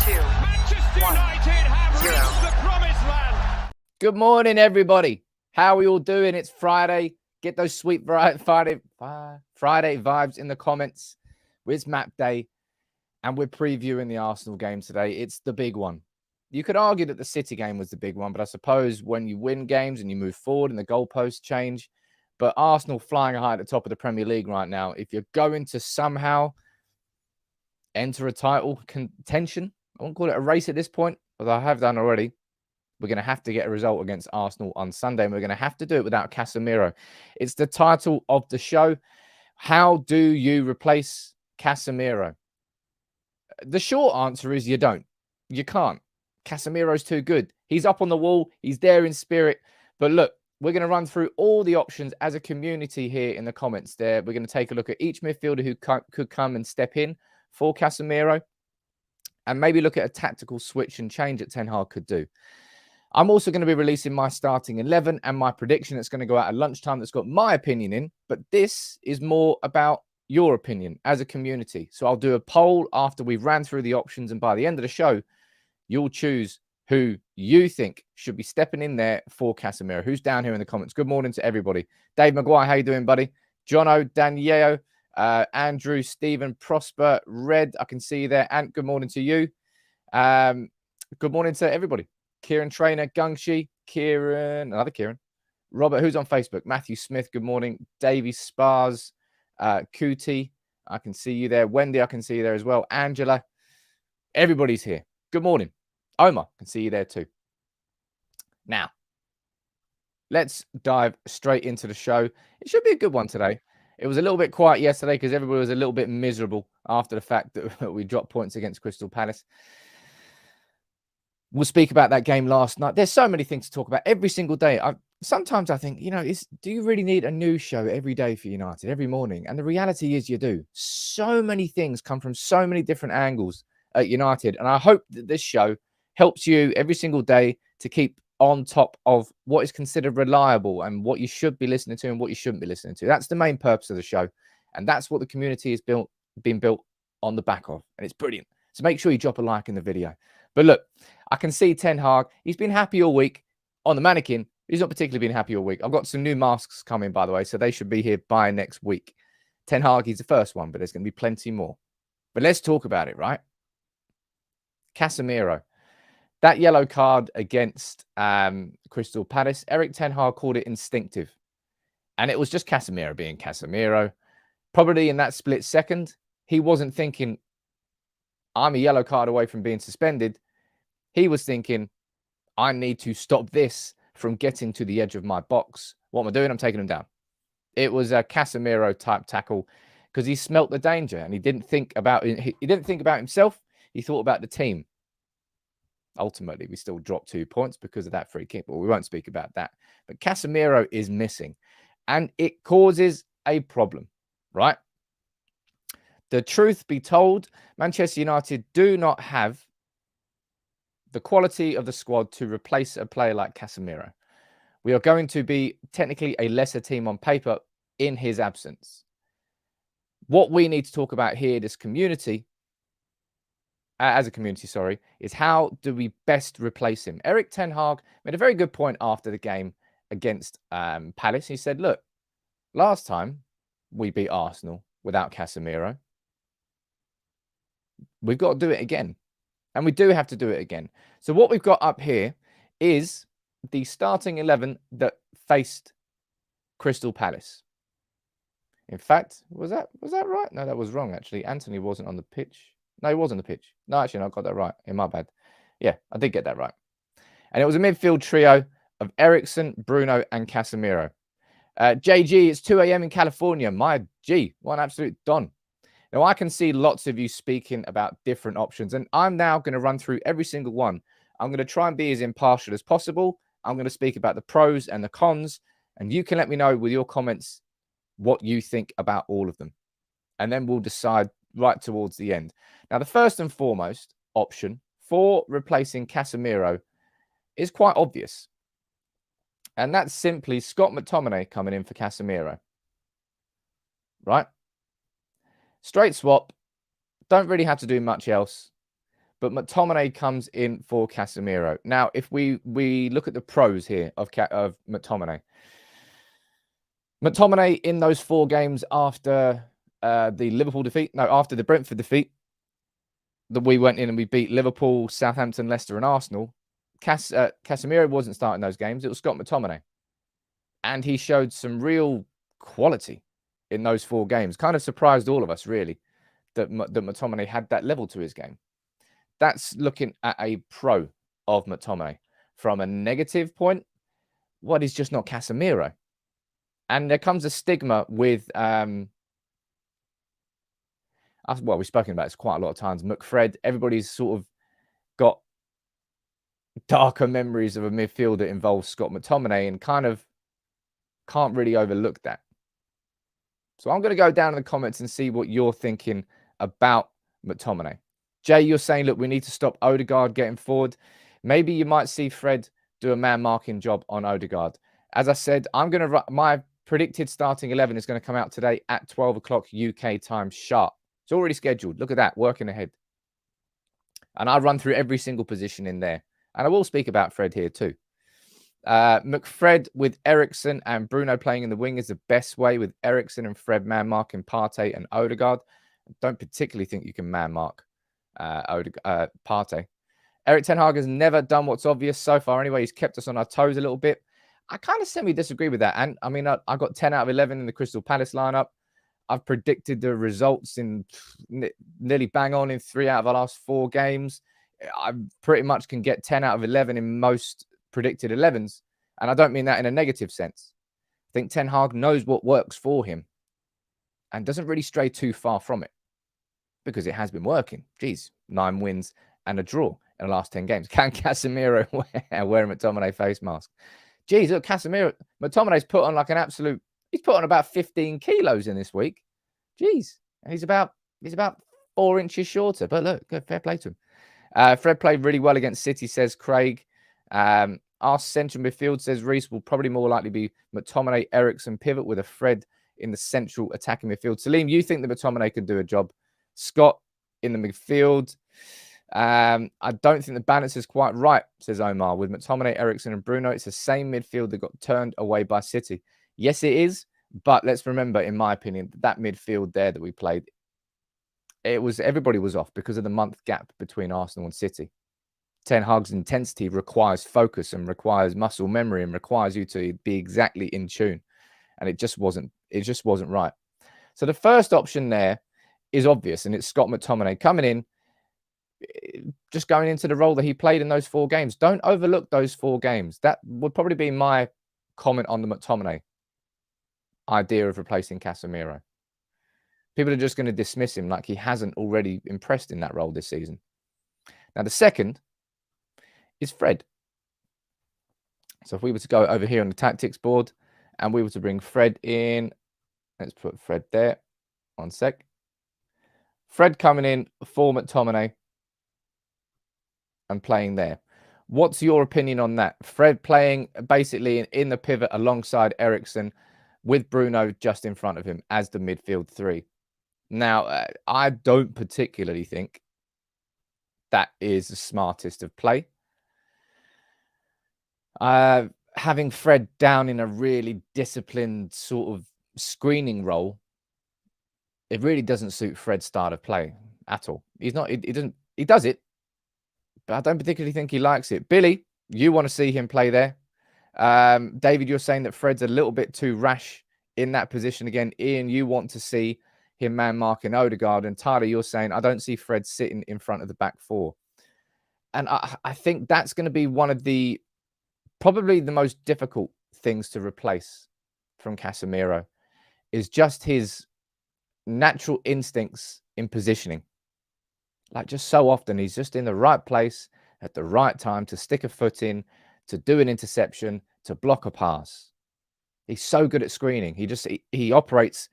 2, 1, 0. Good morning, everybody. How are we all doing? It's Friday. Get those sweet Friday vibes in the comments. It's map day, and we're previewing the Arsenal game today. It's the big one. You could argue that the City game was the big one, but I suppose when you win games and you move forward and the goalposts change, but Arsenal flying high at the top of the Premier League right now, if you're going to somehow enter a title contention, I won't call it a race at this point, although I have done already, we're going to have to get a result against Arsenal on Sunday, and we're going to have to do it without Casemiro. It's the title of the show. How do you replace Casemiro? The short answer is you don't. You can't. Casemiro's too good. He's up on the wall. He's there in spirit. But look, we're going to run through all the options as a community here in the comments there. We're going to take a look at each midfielder who could come and step in for Casemiro, and maybe look at a tactical switch and change that Ten Hag could do. I'm also going to be releasing my starting 11 and my prediction that's going to go out at lunchtime that's got my opinion in, but this is more about your opinion as a community. So I'll do a poll after we've ran through the options, and by the end of the show, you'll choose who you think should be stepping in there for Casemiro. Who's down here in the comments? Good morning to everybody. Dave Maguire, how you doing, buddy? Jono, Daniele, Andrew, Stephen, Prosper, Red, I can see you there. And good morning to you. Good morning to everybody. Kieran Trainer, Gungshi, Kieran, another Kieran, Robert, who's on Facebook, Matthew Smith, good morning, Davey Spars, Cootie, I can see you there, Wendy, I can see you there as well, Angela, everybody's here. Good morning. Omar, I can see you there too. Now, let's dive straight into the show. It should be a good one today. It was a little bit quiet yesterday because everybody was a little bit miserable after the fact that we dropped points against Crystal Palace. We'll speak about that game last night. There's so many things to talk about every single day. Sometimes I think, do you really need a news show every day for United, every morning? And the reality is you do. So many things come from so many different angles at United. And I hope that this show helps you every single day to keep on top of what is considered reliable and what you should be listening to and what you shouldn't be listening to. That's the main purpose of the show. And that's what the community has been built on the back of. And it's brilliant. So make sure you drop a like in the video. But look, I can see Ten Hag. He's been happy all week on the mannequin. He's not particularly been happy all week. I've got some new masks coming, by the way, so they should be here by next week. Ten Hag, he's the first one, but there's going to be plenty more. But let's talk about it, right? Casemiro. That yellow card against Crystal Palace, Erik Ten Hag called it instinctive. And it was just Casemiro being Casemiro. Probably in that split second, he wasn't thinking, I'm a yellow card away from being suspended. He was thinking, I need to stop this from getting to the edge of my box. What am I doing? I'm taking him down. It was a Casemiro type tackle because he smelt the danger and he didn't think about himself. He thought about the team. Ultimately, we still dropped 2 points because of that free kick, but we won't speak about that. But Casemiro is missing and it causes a problem, right? The truth be told, Manchester United do not have the quality of the squad to replace a player like Casemiro. We are going to be technically a lesser team on paper in his absence. What we need to talk about here, as a community, is how do we best replace him? Erik Ten Hag made a very good point after the game against Palace. He said, look, last time we beat Arsenal without Casemiro, we've got to do it again. And we do have to do it again. So what we've got up here is the starting 11 that faced Crystal Palace. In fact, was that right? No, that was wrong, actually. Anthony wasn't on the pitch. No, he was on the pitch. No, actually, no, I got that right. My bad. Yeah, I did get that right. And it was a midfield trio of Eriksen, Bruno, and Casemiro. JG, it's 2 a.m. in California. My G, what an absolute don. Now, I can see lots of you speaking about different options, and I'm now going to run through every single one. I'm going to try and be as impartial as possible. I'm going to speak about the pros and the cons, and you can let me know with your comments what you think about all of them. And then we'll decide right towards the end. Now, the first and foremost option for replacing Casemiro is quite obvious. And that's simply Scott McTominay coming in for Casemiro. Right? Straight swap. Don't really have to do much else. but McTominay comes in for Casemiro. Now, if we look at the pros here of McTominay, McTominay in those 4 games after after the Brentford defeat, that we went in and we beat Liverpool, Southampton, Leicester, and Arsenal. Casemiro wasn't starting those games. It was Scott McTominay, and he showed some real quality in those 4 games. Kind of surprised all of us, really, that McTominay had that level to his game. That's looking at a pro of McTominay. From a negative point, what is just not Casemiro. And there comes a stigma with, well, we've spoken about this quite a lot of times. McFred, everybody's sort of got darker memories of a midfield that involves Scott McTominay and kind of can't really overlook that. So I'm going to go down in the comments and see what you're thinking about McTominay. Jay, you're saying, look, we need to stop Odegaard getting forward. Maybe you might see Fred do a man-marking job on Odegaard. As I said, my predicted starting 11 is going to come out today at 12 o'clock UK time sharp. It's already scheduled. Look at that, working ahead. And I run through every single position in there. And I will speak about Fred here too. McFred with Eriksen and Bruno playing in the wing is the best way, with Eriksen and Fred man-marking Partey and Odegaard. I don't particularly think you can man-mark Partey. Erik Ten Hag has never done what's obvious so far anyway. He's kept us on our toes a little bit. I kind of semi-disagree with that. And I mean, I got 10 out of 11 in the Crystal Palace lineup. I've predicted the results in nearly bang on in 3 out of the last 4 games. I pretty much can get 10 out of 11 in most predicted 11s. And I don't mean that in a negative sense. I think Ten Hag knows what works for him and doesn't really stray too far from it, because it has been working. Geez, 9 wins and a draw in the last 10 games. Can Casemiro wear a McTominay face mask? Geez, look, McTominay's put on like an absolute, he's put on about 15 kilos in this week. Geez, and he's about 4 inches shorter. But look, good, fair play to him. Fred played really well against City, says Craig. Our central midfield, says Reese, will probably more likely be McTominay, Eriksen pivot with a Fred in the central attacking midfield. Salim, you think that McTominay could do a job? Scott in the midfield. I don't think the balance is quite right, says Omar. With McTominay, Eriksen and Bruno, it's the same midfield that got turned away by City. Yes, it is. But let's remember, in my opinion, that midfield there that we played, everybody was off because of the month gap between Arsenal and City. Ten Hag's intensity requires focus and requires muscle memory and requires you to be exactly in tune. And it just wasn't right. So the first option there is obvious, and it's Scott McTominay coming in, just going into the role that he played in those 4 games. Don't overlook those 4 games. That would probably be my comment on the McTominay idea of replacing Casemiro. People are just going to dismiss him like he hasn't already impressed in that role this season. Now, the second is Fred. So if we were to go over here on the tactics board and we were to bring Fred in, let's put Fred there. 1 sec. Fred coming in for McTominay and playing there. What's your opinion on that? Fred playing basically in the pivot alongside Eriksen with Bruno just in front of him as the midfield 3. Now, I don't particularly think that is the smartest of play. Having Fred down in a really disciplined sort of screening role, it really doesn't suit Fred's style of play at all. He does it, but I don't particularly think he likes it. Billy, you want to see him play there. David, you're saying that Fred's a little bit too rash in that position again. Ian, you want to see him man-marking Odegaard. And Tyler, you're saying, I don't see Fred sitting in front of the back 4. And I think that's going to be one of probably the most difficult things to replace from Casemiro, is just his natural instincts in positioning. Like, just so often he's just in the right place at the right time to stick a foot in, to do an interception, to block a pass. He's so good at screening. He operates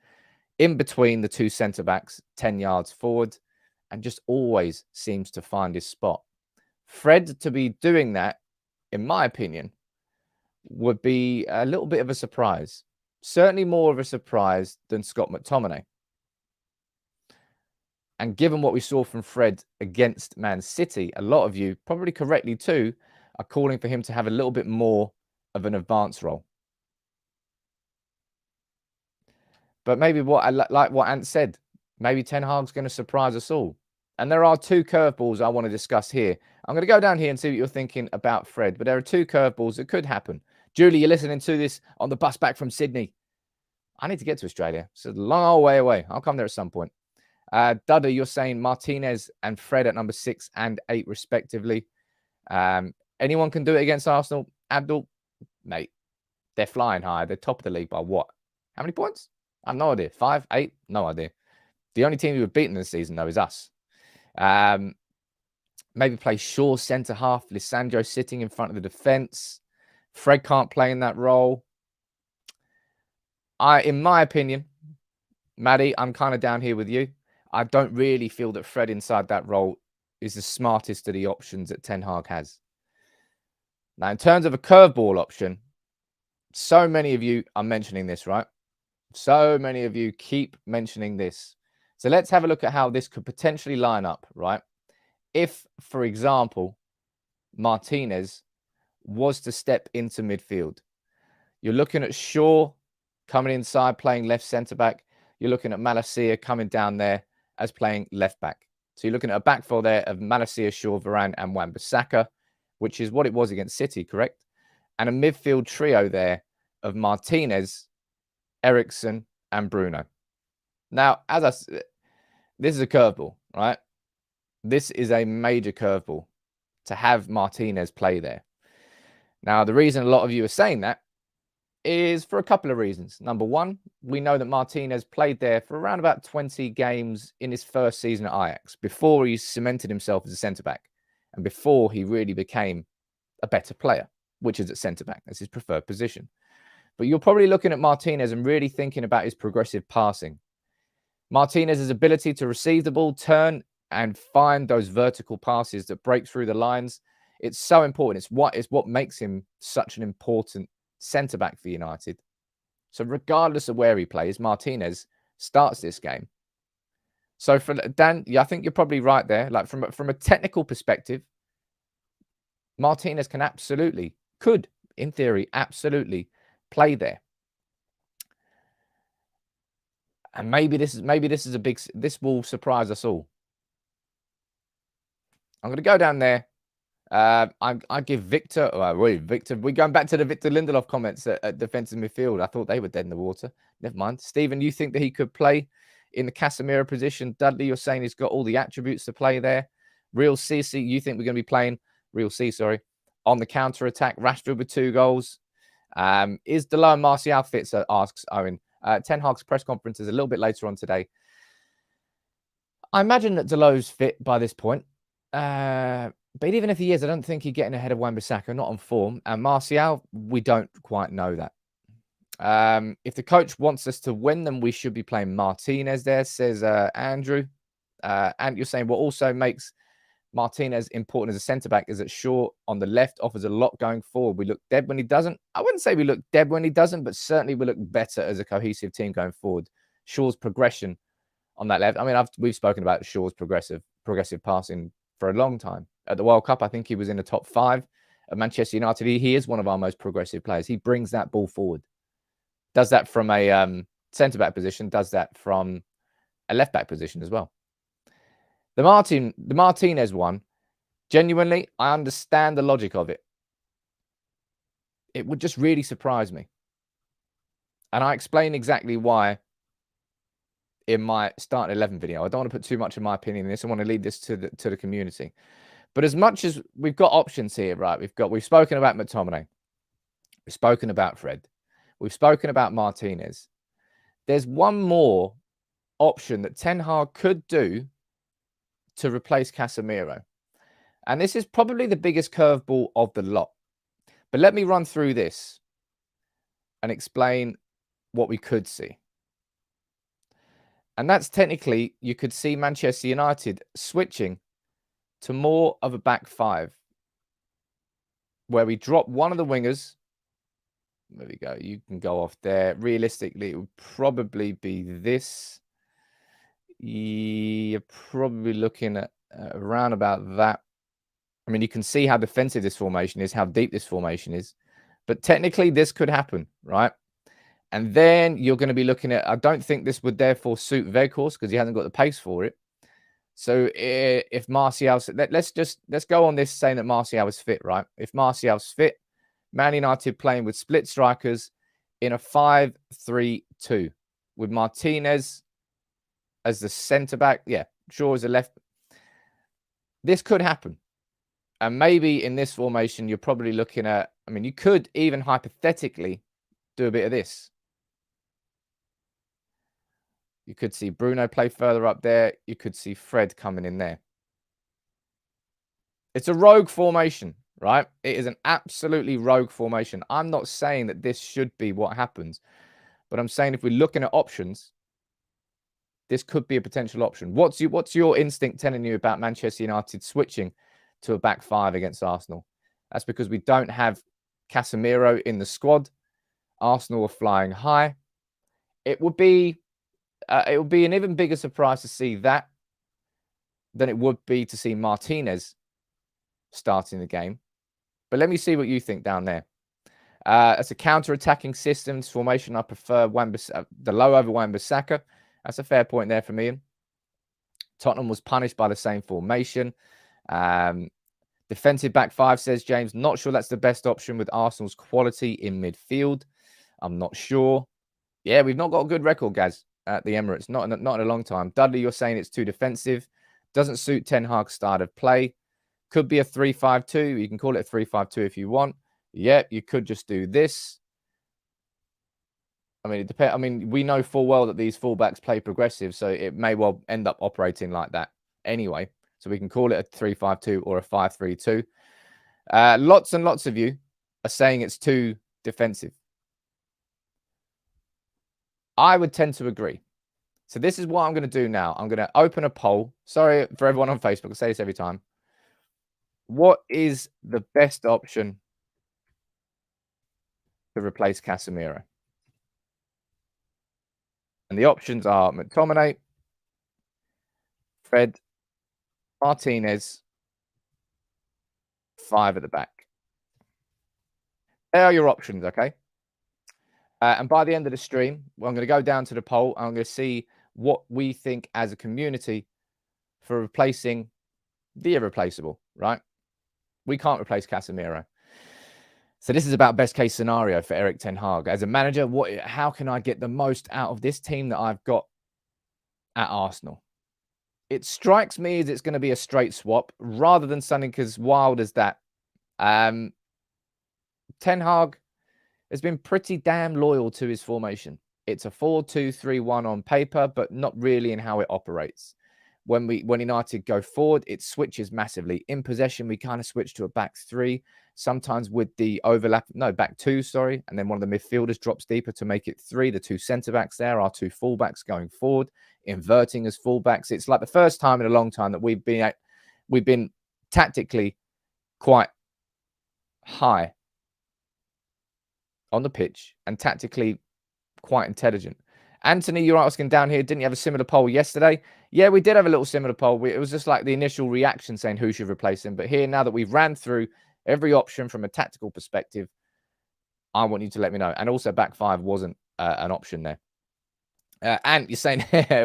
in between the 2 centre backs, 10 yards forward, and just always seems to find his spot. Fred to be doing that, in my opinion, would be a little bit of a surprise. Certainly more of a surprise than Scott McTominay. And given what we saw from Fred against Man City, a lot of you, probably correctly too, are calling for him to have a little bit more of an advanced role. But maybe like what Ant said, maybe Ten Hag's going to surprise us all. And there are two curveballs I want to discuss here. I'm going to go down here and see what you're thinking about Fred. But there are two curveballs that could happen. Julie, you're listening to this on the bus back from Sydney. I need to get to Australia. It's a long old way away. I'll come there at some point. Dudda, you're saying Martinez and Fred at number 6 and 8, respectively. Anyone can do it against Arsenal. Abdul, mate, they're flying high. They're top of the league by what? How many points? I have no idea. 5, 8? No idea. The only team who have beaten this season, though, is us. Maybe play Shaw centre half. Lisandro sitting in front of the defence. Fred can't play in that role. In my opinion, Maddie, I'm kind of down here with you. I don't really feel that Fred inside that role is the smartest of the options that Ten Hag has. Now, in terms of a curveball option, so many of you are mentioning this, right? So many of you keep mentioning this. So let's have a look at how this could potentially line up, right? If, for example, Martinez was to step into midfield, you're looking at Shaw coming inside, playing left centre-back. You're looking at Malacia coming down there as playing left-back. So you're looking at a back four there of Malacia, Shaw, Varane, and Wan-Bissaka, which is what it was against City, correct? And a midfield trio there of Martinez, Eriksen, and Bruno. Now, as I said, this is a curveball, right? This is a major curveball to have Martinez play there. Now, the reason a lot of you are saying that is for a couple of reasons. Number one, we know that Martinez played there for around about 20 games in his first season at Ajax before he cemented himself as a centre-back and before he really became a better player, which is at centre-back. That's his preferred position. But you're probably looking at Martinez and really thinking about his progressive passing. Martinez's ability to receive the ball, turn, and find those vertical passes that break through the lines. It's so important. It's what makes him such an important centre-back for United. So regardless of where he plays, Martinez starts this game. So for Dan, I think you're probably right there. Like from a technical perspective, Martinez could, in theory, absolutely play there. And maybe this is this will surprise us all. I'm going to go down there. I give Victor. Victor. We're going back to the Victor Lindelof comments at defensive midfield. I thought they were dead in the water. Never mind. Stephen, you think that he could play in the Casemiro position? Dudley, you're saying he's got all the attributes to play there. Real CC, you think we're going to be playing on the counter attack? Rashford with 2 goals. Is Delon and Martial fit? So asks Owen. Ten Hag's press conference is a little bit later on today. I imagine that Delon's fit by this point. But even if he is, I don't think he's getting ahead of Wan-Bissaka, not on form. And Martial, we don't quite know that. If the coach wants us to win, then we should be playing Martinez there, says Andrew. And you're saying what also makes Martinez important as a centre-back is that Shaw on the left offers a lot going forward. We look dead when he doesn't. I wouldn't say we look dead when he doesn't, but certainly we look better as a cohesive team going forward. Shaw's progression on that left. I mean, we've spoken about Shaw's progressive passing for a long time. At the World Cup, I think he was in the top 5. At Manchester United, he is one of our most progressive players. He brings that ball forward. Does that from a centre-back position, does that from a left-back position as well. The Martinez one, genuinely, I understand the logic of it. It would just really surprise me. And I explain exactly why in my starting 11 video. I don't want to put too much of my opinion in this. I want to lead this to the community. But as much as we've got options here, right? We've spoken about McTominay. We've spoken about Fred. We've spoken about Martinez. There's one more option that Ten Hag could do to replace Casemiro. And this is probably the biggest curveball of the lot. But let me run through this and explain what we could see. And that's technically, you could see Manchester United switching to more of a back 5, where we drop one of the wingers. There we go. You can go off there. Realistically, it would probably be this. you're probably looking at around about that. I mean, you can see how defensive this formation is, how deep this formation is. But technically, this could happen, right? And then you're going to be looking at, I don't think this would therefore suit Weghorst because he hasn't got the pace for it. So if Martial, let's go on this saying that Martial is fit, right? If Martial's fit, Man United playing with split strikers in a 5-3-2 with Martinez as the centre back. Yeah, Shaw as a left. This could happen. And maybe in this formation, you're probably looking at, I mean, you could even hypothetically do a bit of this. You could see Bruno play further up there. You could see Fred coming in there. It's a rogue formation, right? It is an absolutely rogue formation. I'm not saying that this should be what happens, but I'm saying if we're looking at options, this could be a potential option. What's your instinct telling you about Manchester United switching to a back five against Arsenal? That's because we don't have Casemiro in the squad. Arsenal are flying high. It would be an even bigger surprise to see that than it would be to see Martinez starting the game. But let me see what you think down there. As a counter-attacking systems formation, I prefer the low over Wan-Bissaka. That's a fair point there from Ian. Tottenham was punished by the same formation. Defensive back five, says James. Not sure that's the best option with Arsenal's quality in midfield. I'm not sure. Yeah, we've not got a good record, Gaz, at the Emirates. Not in a long time. Dudley, you're saying it's too defensive. Doesn't suit Ten Hag's style of play. Could be a 3-5-2. You can call it a 3-5-2 if you want. Yeah, you could just do this. I mean, it depends. I mean, we know full well that these fullbacks play progressive, so it may well end up operating like that anyway. So we can call it a 3-5-2 or a 5-3-2. Lots and lots of you are saying it's too defensive. I would tend to agree. So this is what I'm going to do now. I'm going to open a poll. Sorry for everyone on Facebook. I say this every time. What is the best option to replace Casemiro? And the options are McTominay, Fred, Martinez, 5 at the back. There are your options, okay? And by the end of the stream, I'm going to go down to the poll. I'm going to see what we think as a community for replacing the irreplaceable, right? We can't replace Casemiro. So this is about best case scenario for Erik Ten Hag. As a manager, how can I get the most out of this team that I've got at Arsenal? It strikes me as it's going to be a straight swap rather than something as wild as that. Ten Hag has been pretty damn loyal to his formation. It's a 4-2-3-1 on paper, but not really in how it operates. When United go forward, it switches massively. In possession, we kind of switch to a back three, sometimes with the overlap. No, back two, sorry. And then one of the midfielders drops deeper to make it 3. The 2 centre-backs there are 2 fullbacks going forward, inverting as fullbacks. It's like the first time in a long time that we've been tactically quite high on the pitch and tactically quite intelligent. Anthony, you're asking down here, didn't you have a similar poll yesterday? Yeah, we did have a little similar poll. It was just like the initial reaction saying who should replace him. But here, now that we've ran through every option from a tactical perspective, I want you to let me know. And also back 5 wasn't an option there. And you're saying,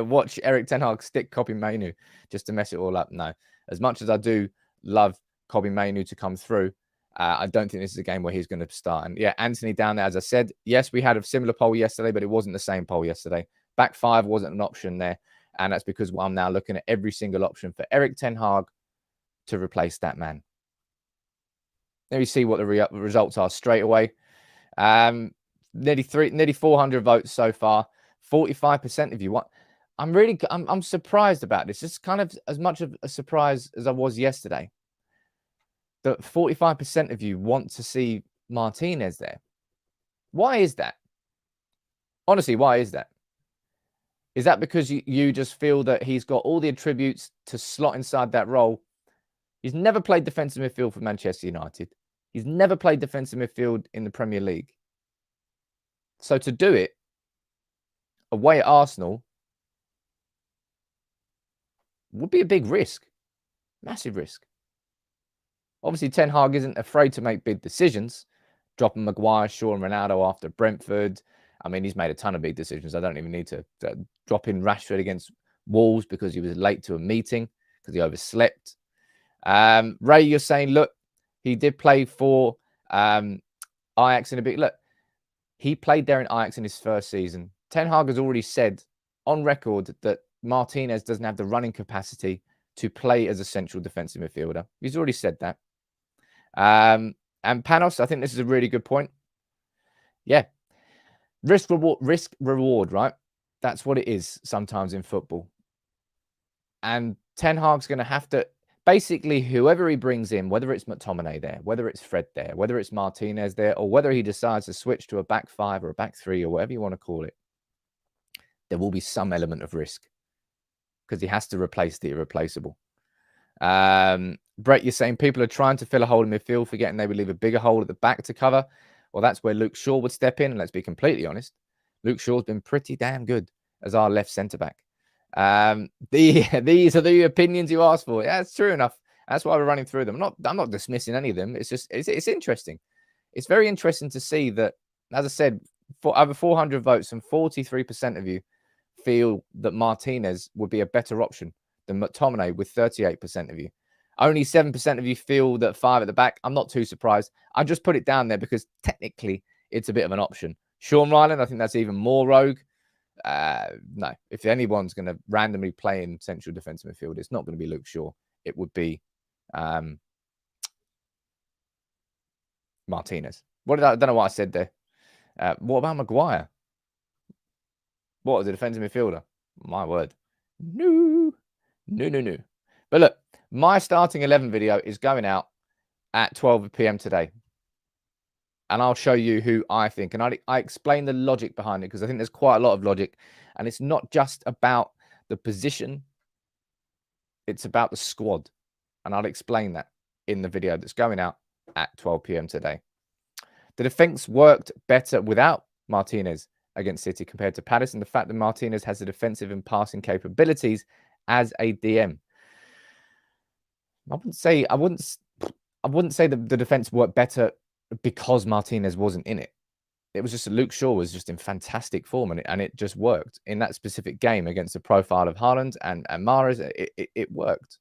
watch Erik Ten Hag stick Kobbie Mainoo just to mess it all up. No. As much as I do love Kobbie Mainoo to come through, I don't think this is a game where he's going to start. And yeah, Anthony down there, as I said, yes, we had a similar poll yesterday, but it wasn't the same poll yesterday. Back 5 wasn't an option there. And that's because I'm now looking at every single option for Erik Ten Hag to replace that man. Let me see what the results are straight away. Nearly 400 votes so far. 45% of you want. I'm surprised about this. It's kind of as much of a surprise as I was yesterday. That 45% of you want to see Martinez there. Why is that? Honestly, why is that? Is that because you just feel that he's got all the attributes to slot inside that role? He's never played defensive midfield for Manchester United. He's never played defensive midfield in the Premier League. So to do it away at Arsenal would be a big risk. Massive risk. Obviously, Ten Hag isn't afraid to make big decisions, dropping Maguire, Shaw and Ronaldo after Brentford. I mean, he's made a ton of big decisions. I don't even need to drop in Rashford against Wolves because he was late to a meeting because he overslept. Ray, you're saying, look, he did play for Ajax in a bit. Look, he played there in Ajax in his first season. Ten Hag has already said on record that Martinez doesn't have the running capacity to play as a central defensive midfielder. He's already said that. And Panos, I think this is a really good point. Yeah. Risk reward, right? That's what it is sometimes in football. And Ten Hag's going to have to, basically, whoever he brings in, whether it's McTominay there, whether it's Fred there, whether it's Martinez there, or whether he decides to switch to a back five or a back three or whatever you want to call it, there will be some element of risk because he has to replace the irreplaceable. Brett, you're saying people are trying to fill a hole in midfield, forgetting they would leave a bigger hole at the back to cover. Well, that's where Luke Shaw would step in. And let's be completely honest. Luke Shaw's been pretty damn good as our left centre-back. These are the opinions you asked for. Yeah, it's true enough. That's why we're running through them. I'm not dismissing any of them. It's just, it's interesting. It's very interesting to see that, as I said, for over 400 votes and 43% of you feel that Martinez would be a better option than McTominay with 38% of you. Only 7% of you feel that five at the back. I'm not too surprised. I just put it down there because technically it's a bit of an option. Sean Ryland, I think that's even more rogue. No, if anyone's going to randomly play in central defensive midfield, it's not going to be Luke Shaw. It would be Martinez. I don't know what I said there. What about Maguire? What, as a defensive midfielder? My word. No. But look, my starting 11 video is going out at 12 p.m. today. And I'll show you who I think. And I explain the logic behind it because I think there's quite a lot of logic. And it's not just about the position. It's about the squad. And I'll explain that in the video that's going out at 12 p.m. today. The defense worked better without Martinez against City compared to Palace. And the fact that Martinez has the defensive and passing capabilities as a DM. I wouldn't say that the defense worked better because Martinez wasn't in it. It was just that Luke Shaw was just in fantastic form and it just worked in that specific game against the profile of Haaland and Mahrez. It worked.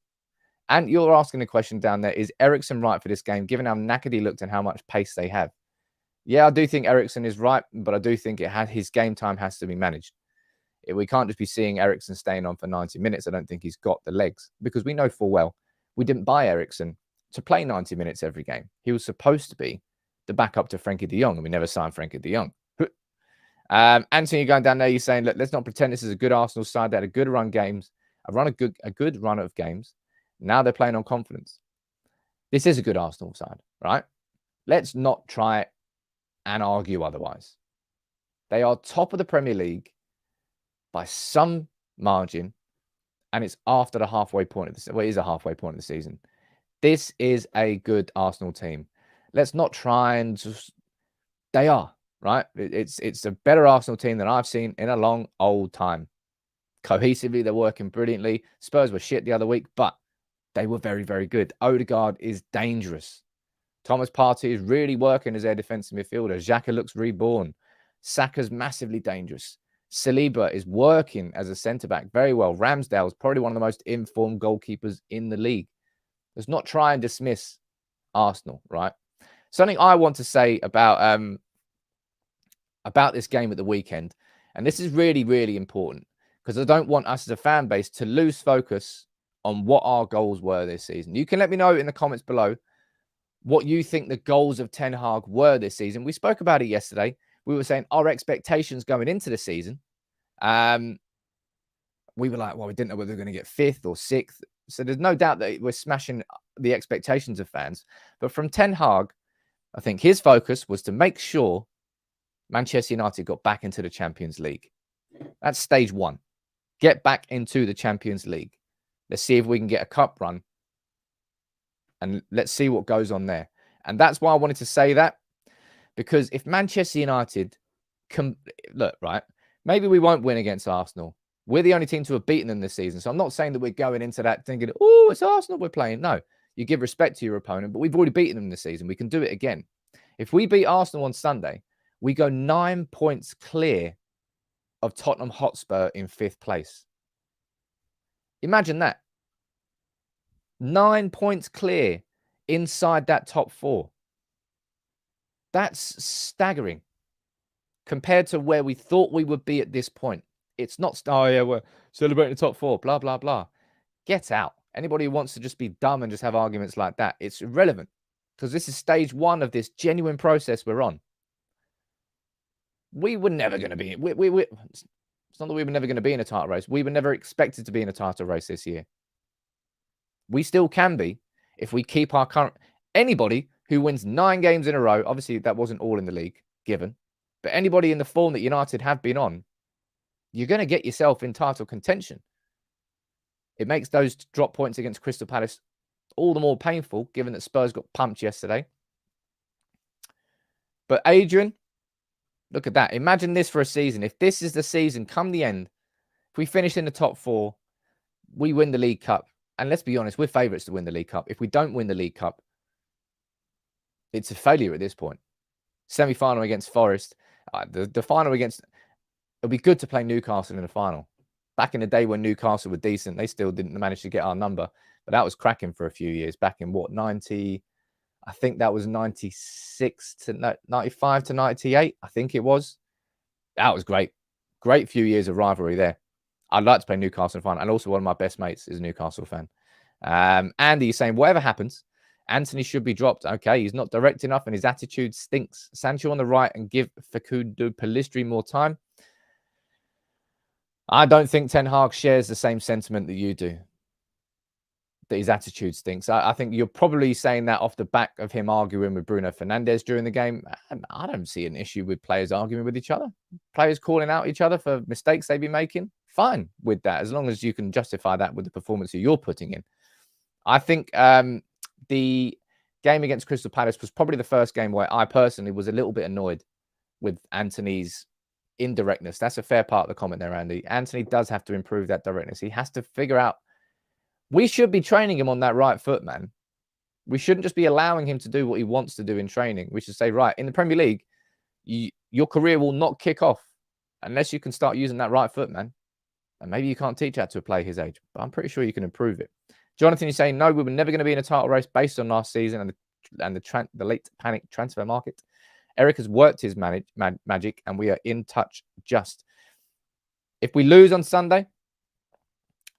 And you're asking a question down there, is Eriksen right for this game, given how knackered he looked and how much pace they have? Yeah, I do think Eriksen is right, but I do think his game time has to be managed. We can't just be seeing Eriksen staying on for 90 minutes. I don't think he's got the legs because we know full well we didn't buy Eriksen to play 90 minutes every game. He was supposed to be the backup to Frankie de Jong, and we never signed Frankie de Jong. Anthony, you're going down there, you're saying, look, let's not pretend this is a good Arsenal side. They had a good run a good run of games. Now they're playing on confidence. This is a good Arsenal side, right? Let's not try and argue otherwise. They are top of the Premier League by some margin, and it's after the halfway point of the season. Well, it is a halfway point of the season. This is a good Arsenal team. Let's not try and just... They are, right? It's a better Arsenal team than I've seen in a long, old time. Cohesively, they're working brilliantly. Spurs were shit the other week, but they were very, very good. Odegaard is dangerous. Thomas Partey is really working as their defensive midfielder. Xhaka looks reborn. Saka's massively dangerous. Saliba is working as a centre-back very well. Ramsdale is probably one of the most informed goalkeepers in the league. Let's not try and dismiss Arsenal, right? Something I want to say about this game at the weekend, and this is really, really important, because I don't want us as a fan base to lose focus on what our goals were this season. You can let me know in the comments below what you think the goals of Ten Hag were this season. We spoke about it yesterday. We were saying our expectations going into the season. We were like, well, we didn't know whether we were going to get 5th or 6th. So there's no doubt that we're smashing the expectations of fans. But from Ten Hag, I think his focus was to make sure Manchester United got back into the Champions League. That's stage 1. Get back into the Champions League. Let's see if we can get a cup run. And let's see what goes on there. And that's why I wanted to say that. Because if Manchester United can... Look, right, maybe we won't win against Arsenal. We're the only team to have beaten them this season. So I'm not saying that we're going into that thinking, oh, it's Arsenal we're playing. No, you give respect to your opponent, but we've already beaten them this season. We can do it again. If we beat Arsenal on Sunday, we go 9 points clear of Tottenham Hotspur in 5th place. Imagine that. 9 points clear inside that top 4. That's staggering compared to where we thought we would be at this point. It's not, oh yeah, we're celebrating the top 4, blah, blah, blah. Get out. Anybody who wants to just be dumb and just have arguments like that, it's irrelevant because this is stage 1 of this genuine process we're on. We were never going to be, it's not that we were never going to be in a title race. We were never expected to be in a title race this year. We still can be if we keep our current, anybody who wins 9 games in a row, obviously that wasn't all in the league given, but anybody in the form that United have been on, you're going to get yourself in title contention. It makes those drop points against Crystal Palace all the more painful, given that Spurs got pumped yesterday. But Adrian, look at that. Imagine this for a season. If this is the season, come the end, if we finish in the top 4, we win the League Cup. And let's be honest, we're favourites to win the League Cup. If we don't win the League Cup, it's a failure at this point. Semi-final against Forest. The final against... It'll be good to play Newcastle in the final. Back in the day when Newcastle were decent, they still didn't manage to get our number. But that was cracking for a few years. Back in what, 90... I think that was 96 to 95 to 98. I think it was. That was great. Great few years of rivalry there. I'd like to play Newcastle in the final. And also one of my best mates is a Newcastle fan. Andy is saying, whatever happens, Anthony should be dropped. Okay, he's not direct enough and his attitude stinks. Sancho on the right and give Facundo Pellistri more time. I don't think Ten Hag shares the same sentiment that you do, that his attitude stinks. I think you're probably saying that off the back of him arguing with Bruno Fernandes during the game. I don't see an issue with players arguing with each other. Players calling out each other for mistakes they've been making. Fine with that, as long as you can justify that with the performance that you're putting in. I think the game against Crystal Palace was probably the first game where I personally was a little bit annoyed with Anthony's indirectness. That's a fair part of the comment there, Andy. Anthony does have to improve that directness. He has to figure out. We should be training him on that right foot, man. We shouldn't just be allowing him to do what he wants to do in training. We should say, right, in the Premier League, your career will not kick off unless you can start using that right foot, man. And maybe you can't teach that to a player his age, but I'm pretty sure you can improve it. Jonathan is saying, no, we were never going to be in a title race based on last season and the late panic transfer market. Erik has worked his magic, and we are in touch just. If we lose on Sunday,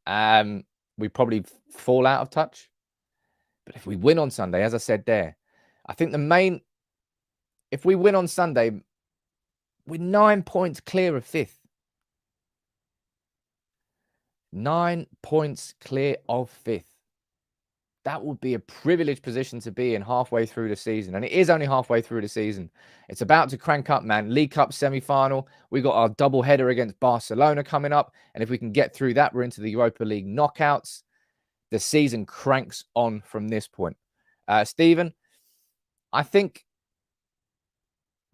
we probably fall out of touch. But if we win on Sunday, as I said there, I think if we win on Sunday, we're 9 points clear of 5th. 9 points clear of 5th. That would be a privileged position to be in halfway through the season. And it is only halfway through the season. It's about to crank up, man. League Cup semi-final. We got our double header against Barcelona coming up. And if we can get through that, we're into the Europa League knockouts. The season cranks on from this point. Stephen, I think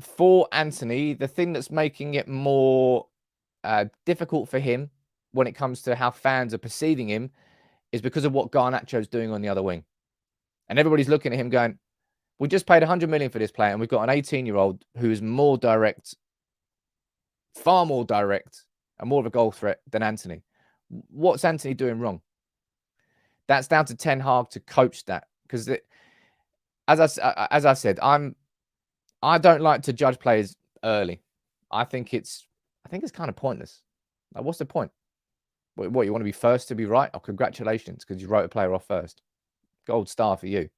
for Anthony, the thing that's making it more difficult for him when it comes to how fans are perceiving him is because of what Garnacho's doing on the other wing. And everybody's looking at him going, we just paid 100 million for this player and we've got an 18-year-old who's more direct, far more direct and more of a goal threat than Anthony. What's Anthony doing wrong? That's down to Ten Hag to coach that. Because as I said, I don't like to judge players early. I think it's kind of pointless. Like, what's the point? What, you want to be first to be right? Oh, congratulations, because you wrote a player off first. Gold star for you.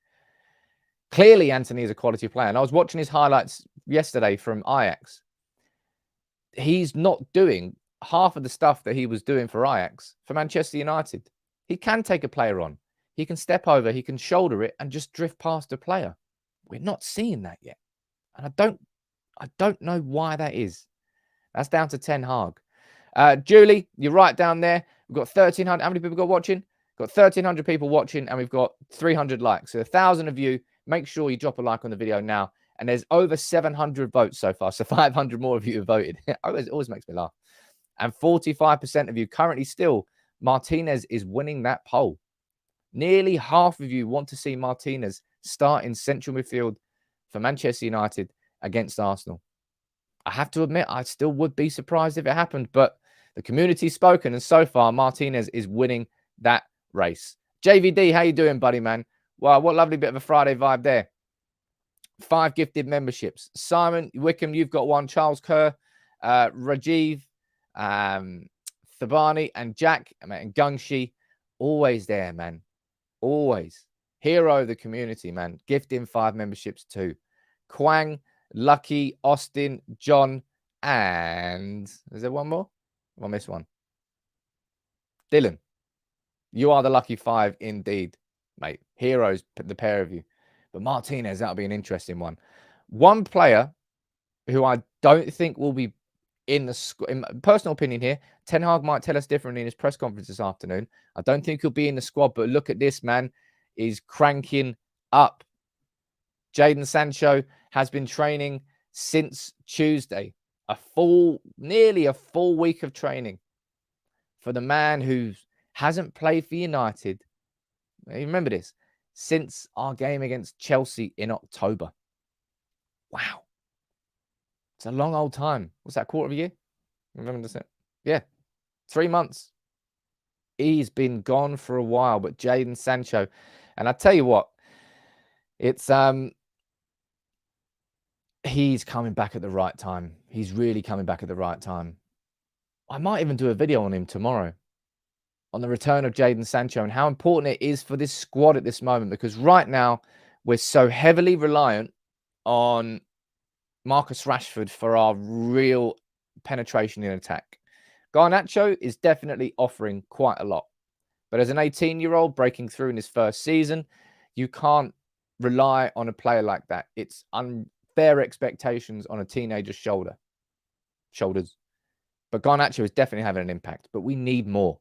Clearly, Anthony is a quality player. And I was watching his highlights yesterday from Ajax. He's not doing half of the stuff that he was doing for Ajax for Manchester United. He can take a player on. He can step over. He can shoulder it and just drift past a player. We're not seeing that yet. And I don't know why that is. That's down to Ten Hag. Julie, you're right down there. We've got 1,300. How many people got watching? Got 1,300 people watching, and we've got 300 likes. So 1,000 of you, make sure you drop a like on the video now. And there's over 700 votes so far. So 500 more of you have voted. It always makes me laugh. And 45% of you currently still, Martinez is winning that poll. Nearly half of you want to see Martinez start in central midfield for Manchester United against Arsenal. I have to admit, I still would be surprised if it happened, but the community's spoken, and so far, Martinez is winning that race. JVD, how you doing, buddy, man? Wow, what lovely bit of a Friday vibe there. 5 gifted memberships. Simon Wickham, you've got 1. Charles Kerr, Rajiv, Thabani, and Jack, and Gungshi, always there, man. Always. Hero of the community, man. Gifting 5 memberships too. Quang, Lucky, Austin, John, and is there one more? I missed one. Dylan, you are the lucky 5 indeed, mate. Heroes, the pair of you. But Martinez, that'll be an interesting one. One player who I don't think will be in the squad, in my personal opinion here, Ten Hag might tell us differently in his press conference this afternoon. I don't think he'll be in the squad, but look at this, man. He's cranking up. Jadon Sancho has been training since Tuesday. Nearly a full week of training for the man who hasn't played for United. Remember this, since our game against Chelsea in October. Wow. It's a long old time. What's that, quarter of a year? Remember this? Yeah. 3 months. He's been gone for a while, but Jadon Sancho, and I tell you what, it's he's coming back at the right time. He's really coming back at the right time. I might even do a video on him tomorrow, on the return of Jadon Sancho and how important it is for this squad at this moment, because right now we're so heavily reliant on Marcus Rashford for our real penetration in attack. Garnacho is definitely offering quite a lot. But as an 18-year-old breaking through in his first season, you can't rely on a player like that. It's unfair expectations on a teenager's shoulders. But Garnacho is definitely having an impact. But we need more.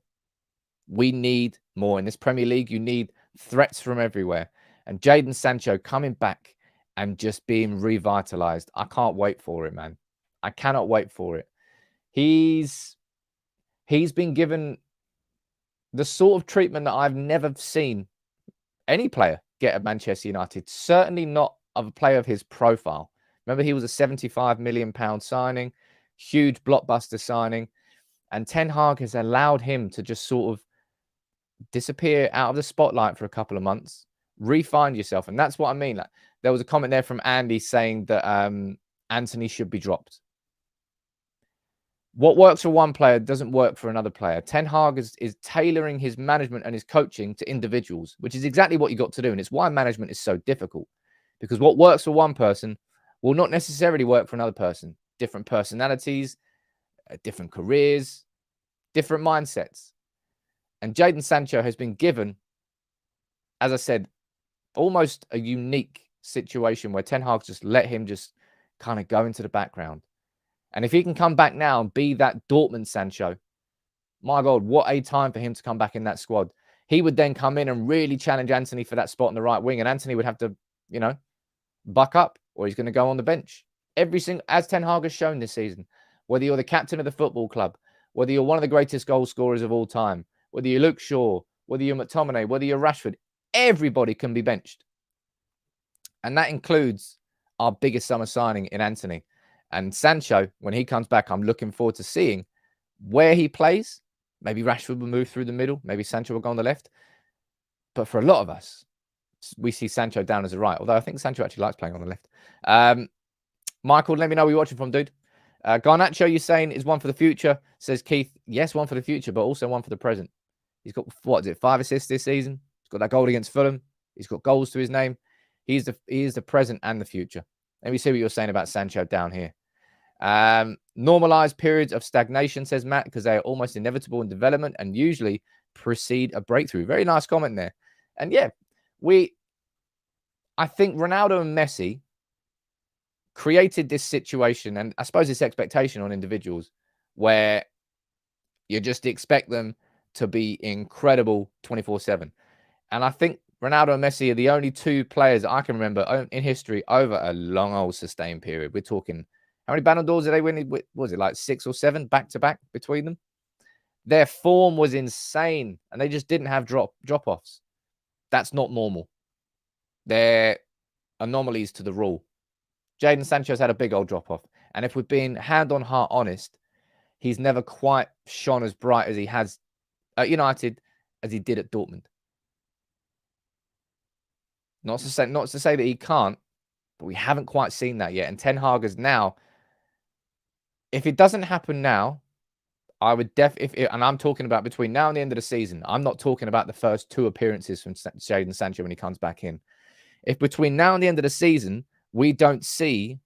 We need more. In this Premier League, you need threats from everywhere. And Jadon Sancho coming back and just being revitalized. I can't wait for it, man. I cannot wait for it. He's been given the sort of treatment that I've never seen any player get at Manchester United. Certainly not of a player of his profile. Remember, he was a £75 million signing, huge blockbuster signing. And Ten Hag has allowed him to just sort of disappear out of the spotlight for a couple of months, re-find yourself. And that's what I mean. Like, there was a comment there from Andy saying that Anthony should be dropped. What works for one player doesn't work for another player. Ten Hag is tailoring his management and his coaching to individuals, which is exactly what you got to do. And it's why management is so difficult, because what works for one person will not necessarily work for another person. Different personalities, different careers, different mindsets. And Jadon Sancho has been given, as I said, almost a unique situation where Ten Hag just let him just kind of go into the background. And if he can come back now and be that Dortmund Sancho, my God, what a time for him to come back in that squad. He would then come in and really challenge Anthony for that spot on the right wing. And Anthony would have to, buck up, or he's going to go on the bench. As Ten Hag has shown this season, whether you're the captain of the football club, whether you're one of the greatest goal scorers of all time, whether you're Luke Shaw, whether you're McTominay, whether you're Rashford, everybody can be benched. And that includes our biggest summer signing in Anthony. And Sancho, when he comes back, I'm looking forward to seeing where he plays. Maybe Rashford will move through the middle. Maybe Sancho will go on the left. But for a lot of us, we see Sancho down as a right. Although I think Sancho actually likes playing on the left. Michael, let me know where you're watching from, dude. Garnacho, you're saying, is one for the future, says Keith. Yes, one for the future, but also one for the present. He's got, 5 assists this season. He's got that goal against Fulham. He's got goals to his name. He is the present and the future. Let me see what you're saying about Sancho down here. Normalized periods of stagnation, says Matt, because they are almost inevitable in development and usually precede a breakthrough. Very nice comment there. And yeah, I think Ronaldo and Messi created this situation, and I suppose this expectation on individuals where you just expect them to be incredible 24/7. And I think Ronaldo and Messi are the only 2 players I can remember in history over a long old sustained period. We're talking, How many Ballon d'Ors did they win? Was it like 6 or 7 back-to-back between them? Their form was insane, and they just didn't have drop-offs. That's not normal. They're anomalies to the rule. Jadon Sancho's had a big old drop-off. And if we're being hand-on-heart honest, he's never quite shone as bright as he has at United as he did at Dortmund. Not to say that he can't, but we haven't quite seen that yet. And Ten Hag is now, if it doesn't happen now, I would and I'm talking about between now and the end of the season. I'm not talking about the first 2 appearances from Jadon Sancho when he comes back in. If between now and the end of the season, we don't see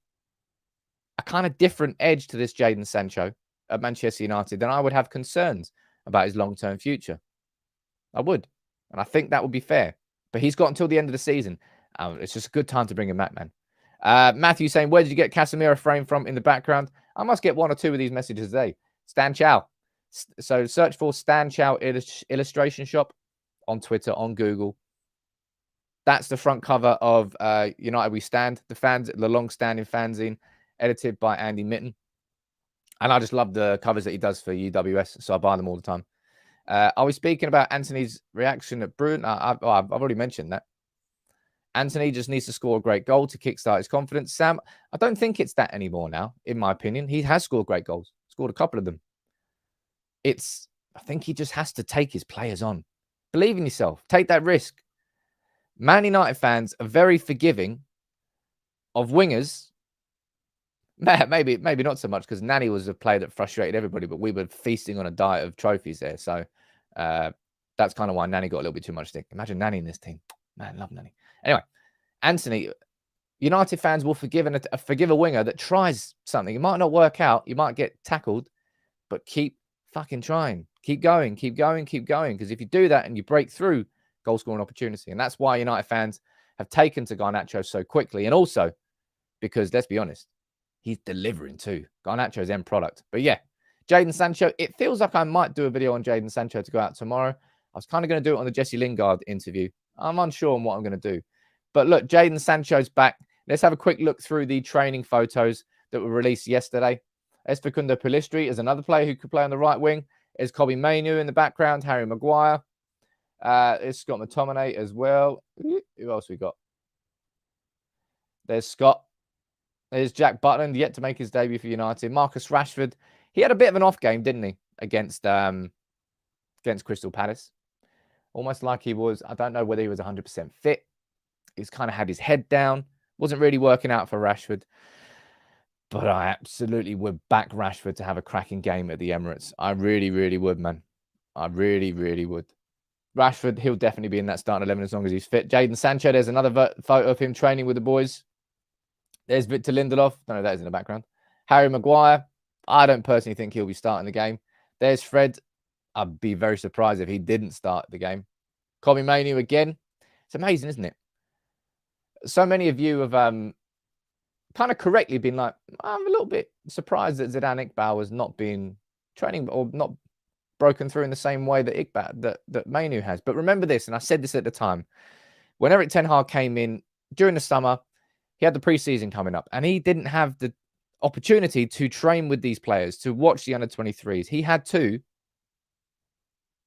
a kind of different edge to this Jadon Sancho at Manchester United, then I would have concerns about his long-term future. I would. And I think that would be fair. But he's got until the end of the season. It's just a good time to bring him back, man. Matthew saying, where did you get Casemiro frame from in the background? I must get 1 or 2 of these messages a day. Stan Chow. So search for Stan Chow Illustration Shop on Twitter, on Google. That's the front cover of United We Stand, the long-standing fanzine, edited by Andy Mitten. And I just love the covers that he does for UWS, so I buy them all the time. Are we speaking about Anthony's reaction at Bruin? I've already mentioned that. Anthony just needs to score a great goal to kickstart his confidence. Sam, I don't think it's that anymore now, in my opinion. He has scored great goals, scored a couple of them. I think he just has to take his players on. Believe in yourself. Take that risk. Man United fans are very forgiving of wingers. Maybe not so much, because Nani was a player that frustrated everybody, but we were feasting on a diet of trophies there. So that's kind of why Nani got a little bit too much stick. Imagine Nani in this team. Man, love Nani. Anyway, Anthony, United fans will forgive a winger that tries something. It might not work out. You might get tackled, but keep fucking trying. Keep going, keep going, keep going. Because if you do that and you break through, goal scoring opportunity. And that's why United fans have taken to Garnacho so quickly. And also because, let's be honest, he's delivering too. Garnacho's end product. But yeah, Jadon Sancho, it feels like I might do a video on Jadon Sancho to go out tomorrow. I was kind of going to do it on the Jesse Lingard interview. I'm unsure on what I'm going to do. But look, Jadon Sancho's back. Let's have a quick look through the training photos that were released yesterday. Facundo Pellistri is another player who could play on the right wing. There's Kobbie Mainoo in the background, Harry Maguire. There's Scott McTominay as well. Who else we got? There's Scott. There's Jack Butland, yet to make his debut for United. Marcus Rashford. He had a bit of an off game, didn't he? Against Crystal Palace. Almost like he was, I don't know whether he was 100% fit. He's kind of had his head down. Wasn't really working out for Rashford. But I absolutely would back Rashford to have a cracking game at the Emirates. I really, really would, man. I really, really would. Rashford, he'll definitely be in that starting 11 as long as he's fit. Jadon Sancho, there's another photo of him training with the boys. There's Victor Lindelof. No, that is in the background. Harry Maguire. I don't personally think he'll be starting the game. There's Fred. I'd be very surprised if he didn't start the game. Kobbie Mainoo again. It's amazing, isn't it? So many of you have kind of correctly been like, I'm a little bit surprised that Zidane Iqbal has not been training or not broken through in the same way that that Mainoo has. But remember this, and I said this at the time, when Erik Ten Hag came in during the summer, he had the preseason coming up, and he didn't have the opportunity to train with these players, to watch the under-23s. He had to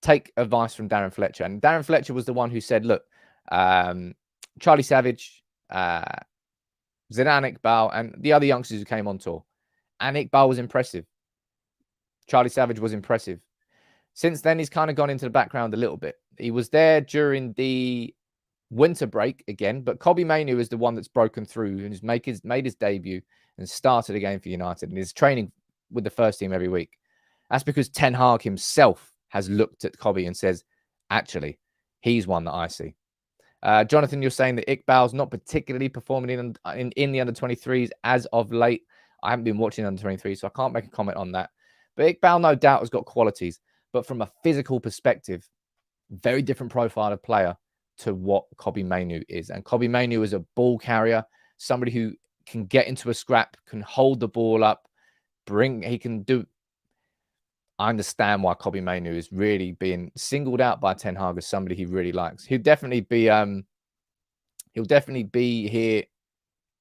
take advice from Darren Fletcher, and Darren Fletcher was the one who said, look, Charlie Savage, Zidane Iqbal, and the other youngsters who came on tour. And Iqbal was impressive. Charlie Savage was impressive. Since then, he's kind of gone into the background a little bit. He was there during the winter break again, but Kobbie Mainoo is the one that's broken through and has made his debut and started a game for United and is training with the first team every week. That's because Ten Hag himself has looked at Kobbie and says, actually, he's one that I see. Jonathan, you're saying that Iqbal's not particularly performing in the under-23s as of late. I haven't been watching under-23s, so I can't make a comment on that. But Iqbal, no doubt, has got qualities. But from a physical perspective, very different profile of player to what Kobbie Mainoo is. And Kobbie Mainoo is a ball carrier, somebody who can get into a scrap, can hold the ball up, he can do... I understand why Kobbie Mainoo is really being singled out by Ten Hag as somebody he really likes. He'll definitely be here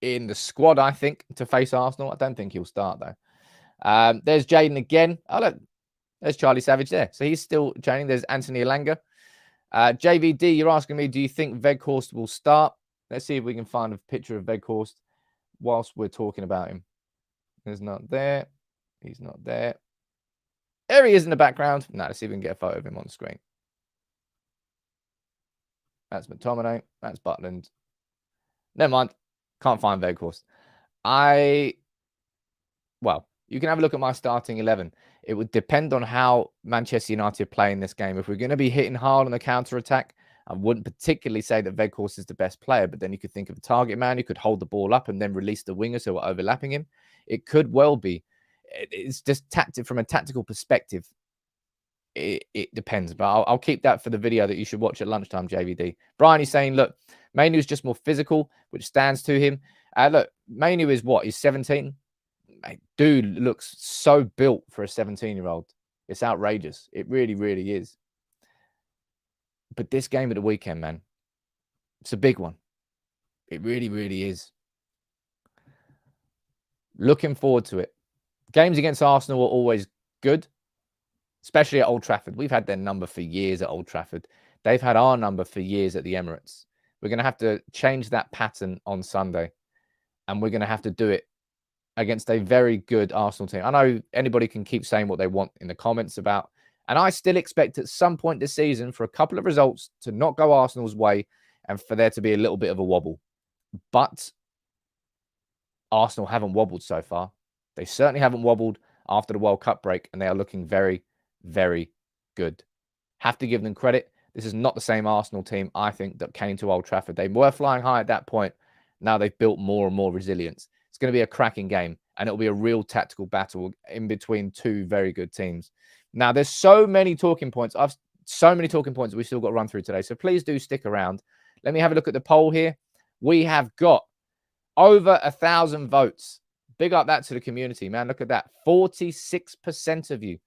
in the squad, I think, to face Arsenal. I don't think he'll start, though. There's Jadon again. Oh, look, there's Charlie Savage there. So he's still training. There's Anthony Elanga. JVD, you're asking me, do you think Weghorst will start? Let's see if we can find a picture of Weghorst whilst we're talking about him. He's not there. He's not there. There he is in the background. Now, let's see if we can get a photo of him on the screen. That's McTominay. That's Butland. Never mind. Can't find Weghorst. Well, you can have a look at my starting 11. It would depend on how Manchester United play in this game. If we're going to be hitting hard on the counter-attack, I wouldn't particularly say that Weghorst is the best player, but then you could think of a target man who could hold the ball up and then release the wingers who are overlapping him. It could well be. It's just from a tactical perspective. It depends, but I'll keep that for the video that you should watch at lunchtime, JVD. Brian is saying, look, Mainu is just more physical, which stands to him. Look, Mainu is what? He's 17. Dude looks so built for a 17-year-old. It's outrageous. It really, really is. But this game at the weekend, man, it's a big one. It really, really is. Looking forward to it. Games against Arsenal are always good, especially at Old Trafford. We've had their number for years at Old Trafford. They've had our number for years at the Emirates. We're going to have to change that pattern on Sunday, and we're going to have to do it against a very good Arsenal team. I know anybody can keep saying what they want in the comments about, and I still expect at some point this season for a couple of results to not go Arsenal's way and for there to be a little bit of a wobble. But Arsenal haven't wobbled so far. They certainly haven't wobbled after the World Cup break, and they are looking very, very good. Have to give them credit. This is not the same Arsenal team, I think, that came to Old Trafford. They were flying high at that point. Now they've built more and more resilience. It's going to be a cracking game, and it'll be a real tactical battle in between two very good teams. Now, there's so many talking points. So many talking points that we've still got to run through today. So please do stick around. Let me have a look at the poll here. We have got over 1,000 votes. Big up that to the community, man. Look at that. 46% of you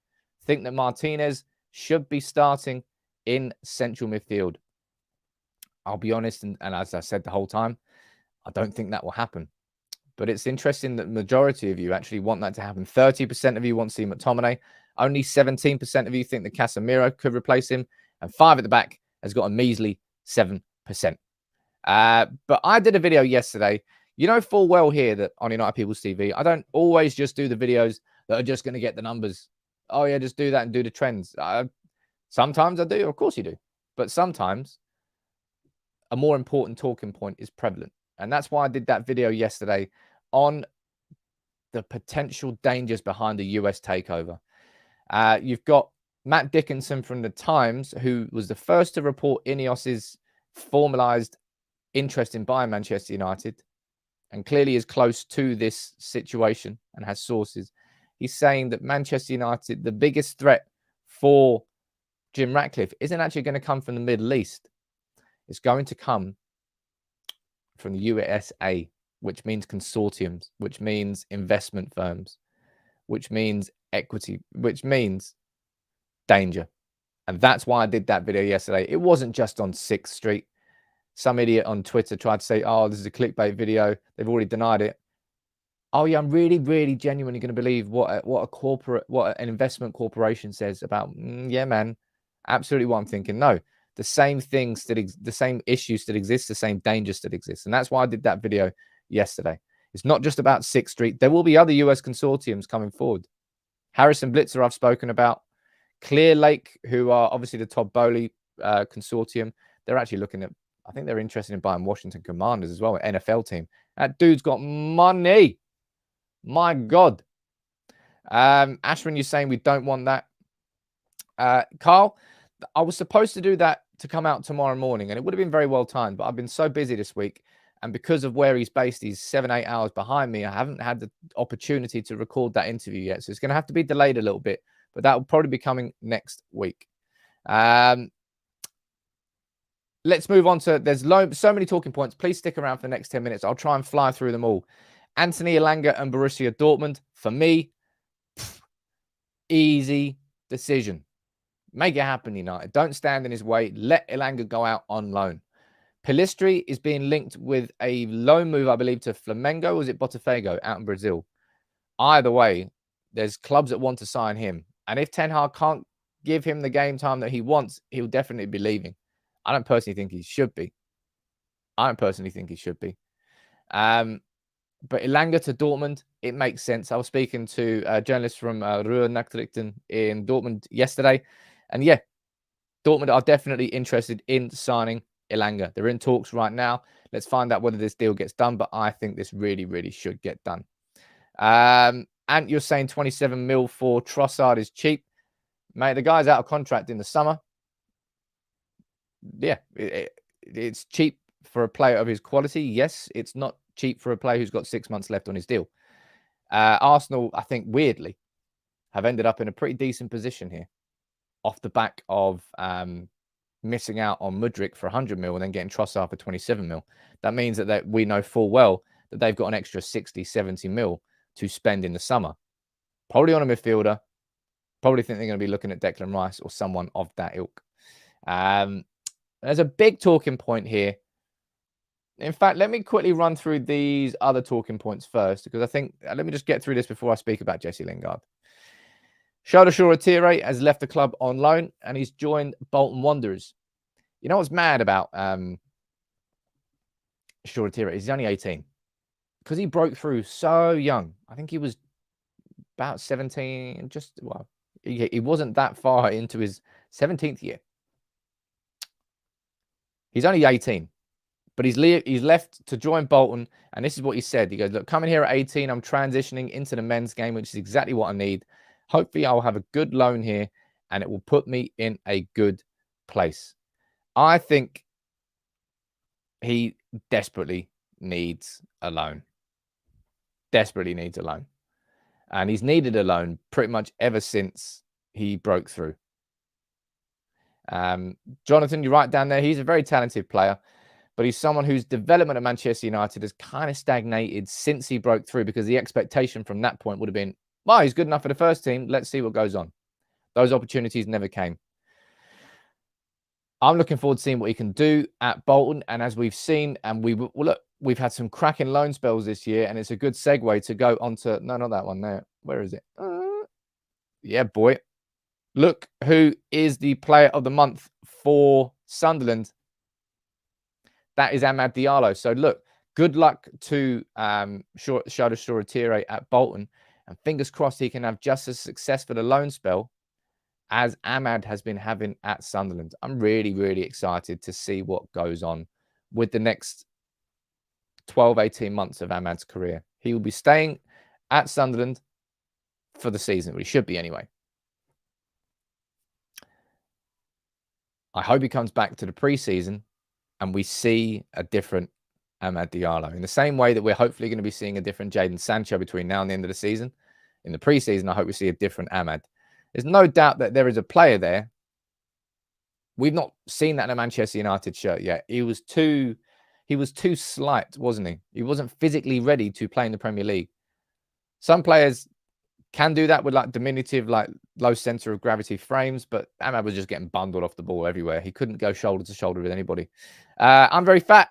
think that Martinez should be starting in central midfield. I'll be honest, and as I said the whole time, I don't think that will happen. But it's interesting that the majority of you actually want that to happen. 30% of you want to see McTominay. Only 17% of you think that Casemiro could replace him. And 5 at the back has got a measly 7%. But I did a video yesterday. You know full well here that on United People's TV, I don't always just do the videos that are just going to get the numbers. Oh, yeah, just do that and do the trends. Sometimes I do. Of course you do. But sometimes a more important talking point is prevalent. And that's why I did that video yesterday on the potential dangers behind the US takeover. You've got Matt Dickinson from The Times, who was the first to report Ineos's formalized interest in buying Manchester United and clearly is close to this situation and has sources. He's saying that Manchester United, the biggest threat for Jim Ratcliffe, isn't actually going to come from the Middle East. It's going to come from the USA, which means consortiums, which means investment firms, which means equity, which means danger. And that's why I did that video yesterday. It wasn't just on 6th Street. Some idiot on Twitter tried to say, oh, this is a clickbait video. They've already denied it. Oh, yeah, I'm really, really genuinely going to believe what an investment corporation says about, yeah, man, absolutely what I'm thinking. No, the same things, the same issues that exist, the same dangers that exist. And that's why I did that video yesterday. It's not just about 6th Street. There will be other US consortiums coming forward. Harrison Blitzer, I've spoken about. Clear Lake, who are obviously the Todd Bowley consortium. They're actually looking at, I think they're interested in buying Washington Commanders as well, an NFL team. That dude's got money. My God. Ashwin, you're saying we don't want that. Carl, I was supposed to do that to come out tomorrow morning, and it would have been very well timed, but I've been so busy this week. And because of where he's based, he's 7-8 hours behind me. I haven't had the opportunity to record that interview yet. So it's going to have to be delayed a little bit, but that will probably be coming next week. Let's move on to, there's so many talking points. Please stick around for the next 10 minutes. I'll try and fly through them all. Anthony Elanga and Borussia Dortmund, for me, easy decision. Make it happen, United. Don't stand in his way. Let Elanga go out on loan. Pelistri is being linked with a loan move, I believe, to Flamengo. Or is it Botafogo out in Brazil? Either way, there's clubs that want to sign him. And if Ten Hag can't give him the game time that he wants, he'll definitely be leaving. I don't personally think he should be. But Elanga to Dortmund, it makes sense. I was speaking to a journalist from Ruhr Nachrichten in Dortmund yesterday. And yeah, Dortmund are definitely interested in signing Elanga. They're in talks right now. Let's find out whether this deal gets done. But I think this really, really should get done. And you're saying 27 mil for Trossard is cheap. Mate, the guy's out of contract in the summer. Yeah, it's cheap for a player of his quality. Yes, it's not cheap for a player who's got 6 months left on his deal. Arsenal, I think, weirdly, have ended up in a pretty decent position here off the back of missing out on Mudryk for 100 mil and then getting Trossard for 27 mil. That means that we know full well that they've got an extra 60, 70 mil to spend in the summer. Probably on a midfielder. Probably think they're going to be looking at Declan Rice or someone of that ilk. There's a big talking point here. In fact, let me quickly run through these other talking points first, because I think, let me just get through this before I speak about Jesse Lingard. Jadon Sancho has left the club on loan and he's joined Bolton Wanderers. You know what's mad about Sancho? He's only 18. Because he broke through so young. I think he was about 17, he wasn't that far into his 17th year. He's only 18, but he's left to join Bolton, and this is what he said. He goes, look, coming here at 18, I'm transitioning into the men's game, which is exactly what I need. Hopefully, I'll have a good loan here, and it will put me in a good place. I think he desperately needs a loan. Desperately needs a loan. And he's needed a loan pretty much ever since he broke through. Jonathan, you're right down there. He's a very talented player, but he's someone whose development at Manchester United has kind of stagnated since he broke through, because the expectation from that point would have been, well, he's good enough for the first team. Let's see what goes on. Those opportunities never came. I'm looking forward to seeing what he can do at Bolton. And as we've seen, and we've had some cracking loan spells this year, and it's a good segue to go on to, no, not that one there. Where is it? Yeah, boy. Look who is the player of the month for Sunderland. That is Amad Diallo. So look, good luck to Jadon Sancho at Bolton. And fingers crossed he can have just as successful a loan spell as Amad has been having at Sunderland. I'm really, really excited to see what goes on with the next 12, 18 months of Amad's career. He will be staying at Sunderland for the season. Well, he should be anyway. I hope he comes back to the preseason and we see a different Amad Diallo. In the same way that we're hopefully going to be seeing a different Jadon Sancho between now and the end of the season. In the preseason, I hope we see a different Amad. There's no doubt that there is a player there. We've not seen that in a Manchester United shirt yet. He was too slight, wasn't he? He wasn't physically ready to play in the Premier League. Some players can do that with like diminutive, like low center of gravity frames, but Amad was just getting bundled off the ball everywhere. He couldn't go shoulder to shoulder with anybody. I'm very fat.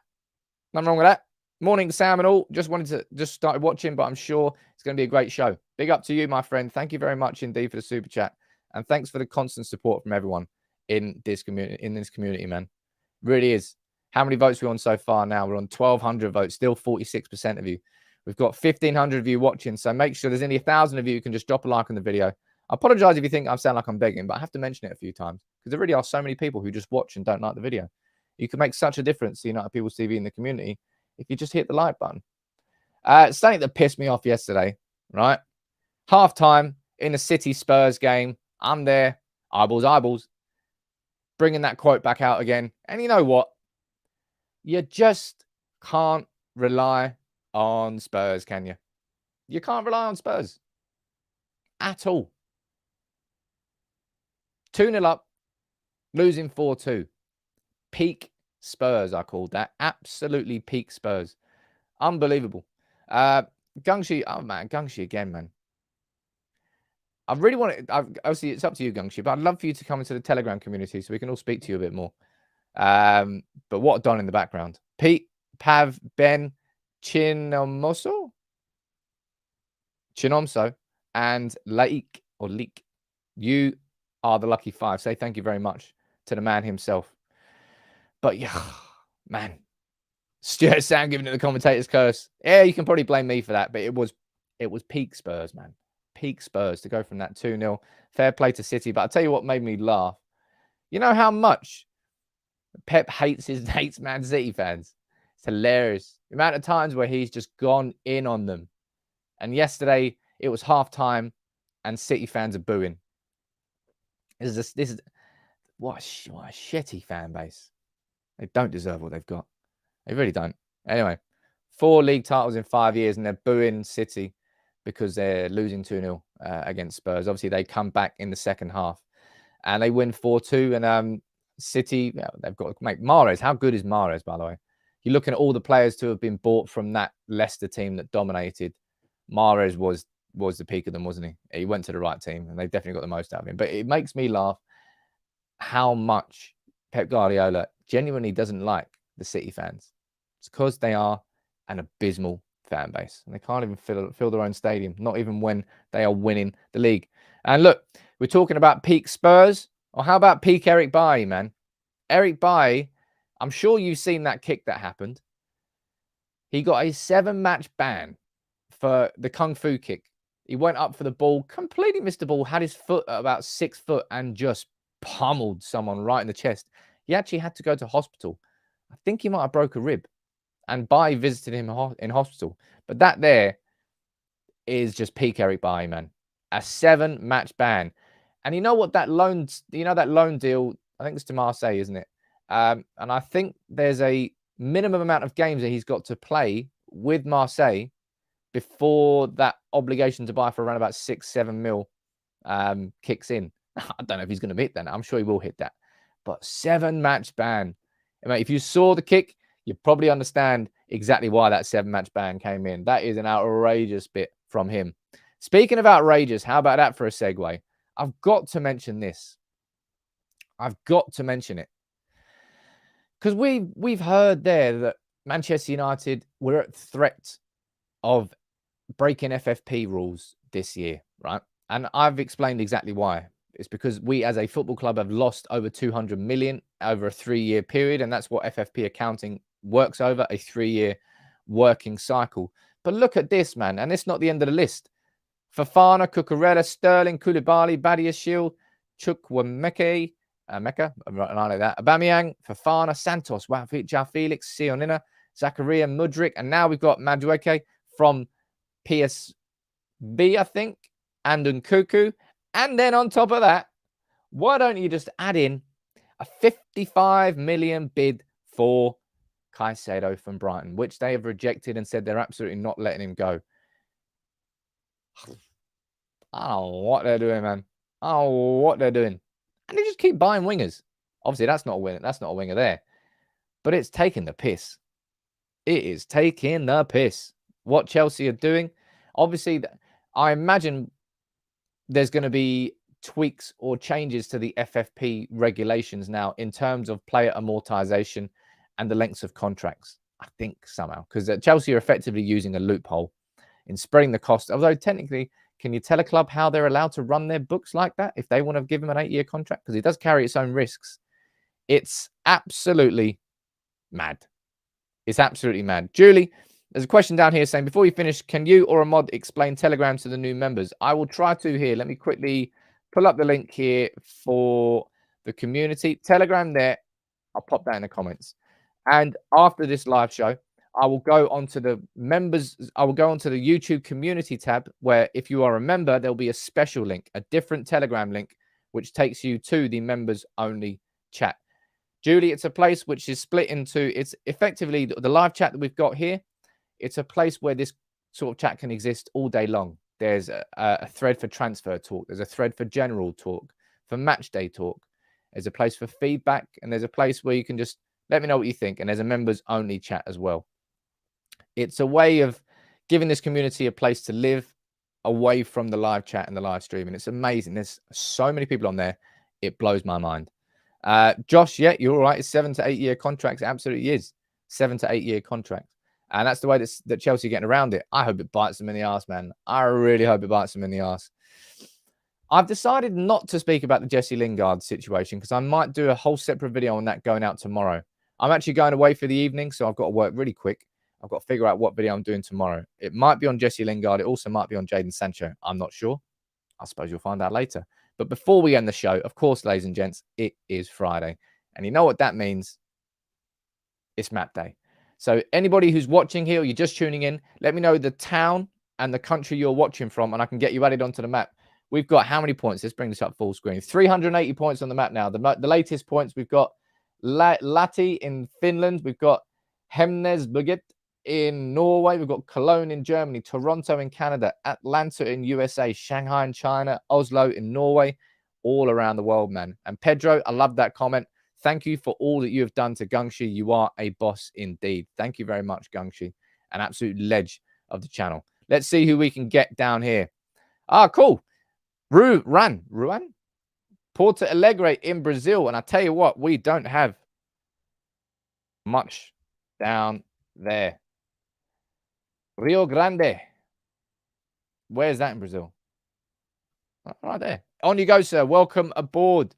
Nothing wrong with that. Morning, Sam and all. Just started watching, but I'm sure it's going to be a great show. Big up to you, my friend. Thank you very much indeed for the super chat, and thanks for the constant support from everyone in this community, man. Really is. How many votes are we on so far now? We're on 1,200 votes. Still 46% of you. We've got 1,500 of you watching, so make sure there's only 1,000 of you who can just drop a like on the video. I apologize if you think I sound like I'm begging, but I have to mention it a few times because there really are so many people who just watch and don't like the video. You can make such a difference to United People's TV in the community if you just hit the like button. Something that pissed me off yesterday, right? Half-time in the City Spurs game. I'm there, eyeballs, bringing that quote back out again. And you know what? You just can't rely on Spurs, can you? You can't rely on Spurs at all. 2-0 up, losing 4-2. Peak Spurs, I called that. Absolutely peak Spurs. Unbelievable. Gungshi, oh man, Gungshi again, man. I really want to, obviously it's up to you, Gungshi, but I'd love for you to come into the Telegram community so we can all speak to you a bit more. But what Don in the background? Pete, Pav, Ben, Chinomso, and Laik or Leek. You are the lucky 5. Say thank you very much to the man himself. But yeah, man, Stuart Sam giving it the commentator's curse. Yeah, you can probably blame me for that, but it was peak Spurs, man. Peak Spurs to go from that 2-0. Fair play to City. But I'll tell you what made me laugh. You know how much Pep hates Man City fans? It's hilarious. The amount of times where he's just gone in on them. And yesterday, it was half-time, and City fans are booing. This is what a shitty fan base. They don't deserve what they've got. They really don't. Anyway, 4 league titles in 5 years, and they're booing City because they're losing 2-0 against Spurs. Obviously, they come back in the second half, and they win 4-2. And City, they've got to make Mahrez. How good is Mahrez, by the way? You're looking at all the players to have been bought from that Leicester team that dominated. Mahrez was the peak of them, wasn't he? He went to the right team, and they've definitely got the most out of him. But it makes me laugh how much Pep Guardiola genuinely doesn't like the City fans. It's because they are an abysmal fan base, and they can't even fill their own stadium, not even when they are winning the league. And look, we're talking about peak Spurs, or how about peak Eric Bailly, man? Eric Bailly, I'm sure you've seen that kick that happened. He got a 7-match ban for the Kung Fu kick. He went up for the ball, completely missed the ball, had his foot at about 6 foot, and just pummeled someone right in the chest. He actually had to go to hospital. I think he might have broke a rib, and Bailly visited him in hospital. But that there is just peak Eric Bailly, man. A 7-match ban. And you know what, that loan deal, I think it's to Marseille, isn't it? And I think there's a minimum amount of games that he's got to play with Marseille before that obligation to buy for around about 6-7 mil kicks in. I don't know if he's going to hit that. I'm sure he will hit that. But 7-match ban. I mean, if you saw the kick, you probably understand exactly why that 7-match ban came in. That is an outrageous bit from him. Speaking of outrageous, how about that for a segue? I've got to mention this. I've got to mention it. Because we've heard there that Manchester United were at threat of breaking FFP rules this year, right? And I've explained exactly why. It's because we as a football club have lost over 200 million over a 3-year period. And that's what FFP accounting works over, a 3-year working cycle. But look at this, man. And it's not the end of the list. Fofana, Cucurella, Sterling, Koulibaly, Badiashile, Chukwuemeka, Mecca, right like that. Aubameyang, Fofana, Santos, João Felix, Sionina, Zakaria, Mudryk. And now we've got Madueke from PSV, I think, and Nkunku. And then on top of that, why don't you just add in a 55 million bid for Caicedo from Brighton, which they have rejected and said they're absolutely not letting him go. I don't know what they're doing, man. I don't know what they're doing. And they just keep buying wingers. Obviously, that's not a winner. That's not a winger there. But it's taking the piss. It is taking the piss. What Chelsea are doing. Obviously, I imagine there's going to be tweaks or changes to the FFP regulations now in terms of player amortization and the lengths of contracts. I think somehow. Because Chelsea are effectively using a loophole in spreading the cost. Although technically, can you tell a club how they're allowed to run their books like that if they want to give him an 8-year contract? Because it does carry its own risks. It's absolutely mad. It's absolutely mad. Julie, there's a question down here saying, before you finish, can you or a mod explain Telegram to the new members? I will try to here. Let me quickly pull up the link here for the community. Telegram there. I'll pop that in the comments. And after this live show, I will go onto the members. I will go onto the YouTube community tab where if you are a member, there'll be a special link, a different Telegram link, which takes you to the members only chat. Julie, it's a place which is split into, it's effectively the live chat that we've got here. It's a place where this sort of chat can exist all day long. There's a thread for transfer talk. There's a thread for general talk, for match day talk. There's a place for feedback, and there's a place where you can just let me know what you think. And there's a members only chat as well. It's a way of giving this community a place to live away from the live chat and the live stream. And it's amazing. There's so many people on there. It blows my mind. Josh, yeah, you're all right. It's 7 to 8 year contracts. It absolutely is 7 to 8 year contracts. And that's the way that Chelsea are getting around it. I hope it bites them in the arse, man. I really hope it bites them in the arse. I've decided not to speak about the Jesse Lingard situation because I might do a whole separate video on that going out tomorrow. I'm actually going away for the evening, so I've got to work really quick. I've got to figure out what video I'm doing tomorrow. It might be on Jesse Lingard. It also might be on Jadon Sancho. I'm not sure. I suppose you'll find out later. But before we end the show, of course, ladies and gents, it is Friday. And you know what that means? It's map day. So anybody who's watching here or you're just tuning in, let me know the town and the country you're watching from, and I can get you added onto the map. We've got how many points? Let's bring this up full screen. 380 points on the map now. The latest points, we've got Lahti in Finland. We've got Hemnesberget in Norway. We've got Cologne in Germany, Toronto in Canada, Atlanta in USA, Shanghai in China, Oslo in Norway, all around the world, man. And Pedro, I love that comment. Thank you for all that you have done to Gungshi. You are a boss indeed. Thank you very much, Gungshi. An absolute ledge of the channel. Let's see who we can get down here. Ah, cool. Ruan? Porto Alegre in Brazil. And I tell you what, we don't have much down there. Rio Grande. Where's that in Brazil? Right there. On you go, sir. Welcome aboard.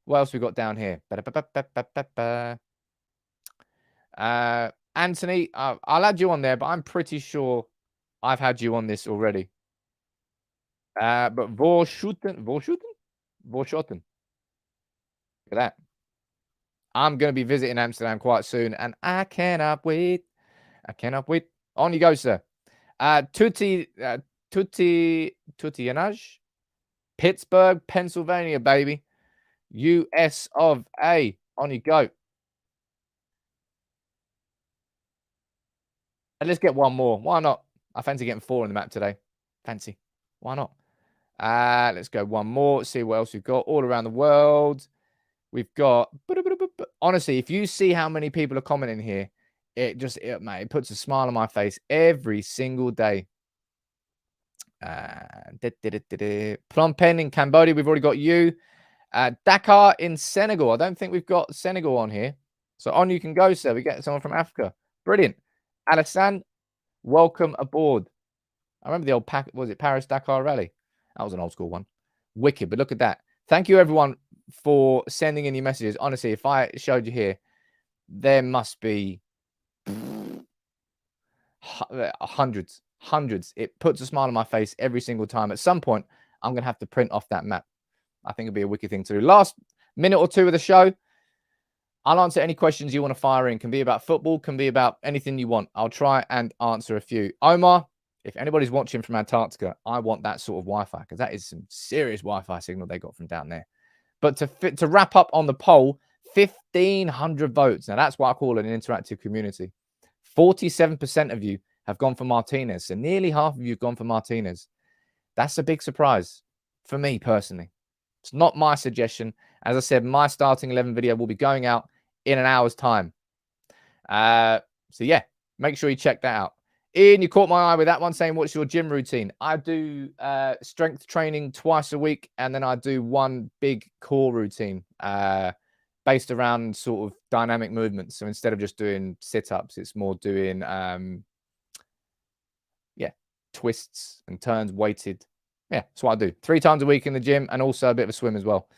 What else we got down here? Anthony, I'll add you on there, but I'm pretty sure I've had you on this already. But Vorschoten. Look at that. I'm going to be visiting Amsterdam quite soon, and I cannot wait. On you go, sir. Tutti Yanaj. Pittsburgh, Pennsylvania, baby. US of A. On you go. And let's get one more. Why not? I fancy getting 4 on the map today. Fancy. Why not? Let's go one more. See what else we've got all around the world. We've got... Honestly, if you see how many people are commenting here, it puts a smile on my face every single day. Phnom Penh in Cambodia, we've already got you. Dakar in Senegal. I don't think we've got Senegal on here. So on you can go, sir. We get someone from Africa. Brilliant. Alassane, welcome aboard. I remember the old Paris Dakar Rally? That was an old school one. Wicked, but look at that. Thank you, everyone, for sending in your messages. Honestly, if I showed you here, there must be hundreds. It puts a smile on my face every single time. At some point, I'm going to have to print off that map. I think it'd be a wicked thing to do. Last minute or two of the show, I'll answer any questions you want to fire in. Can be about football, can be about anything you want. I'll try and answer a few. Omar, if anybody's watching from Antarctica, I want that sort of Wi-Fi because that is some serious Wi-Fi signal they got from down there. But to wrap up on the poll, 1,500 votes. Now, that's what I call an interactive community. 47% of you have gone for Martinez. So nearly half of you have gone for Martinez. That's a big surprise for me personally. It's not my suggestion. As I said, my starting 11 video will be going out in an hour's time. So yeah, make sure you check that out. Ian, you caught my eye with that one saying, what's your gym routine? I do strength training twice a week, and then I do one big core routine based around sort of dynamic movements. So instead of just doing sit-ups, it's more doing twists and turns weighted. Yeah, that's what I do. 3 times a week in the gym and also a bit of a swim as well.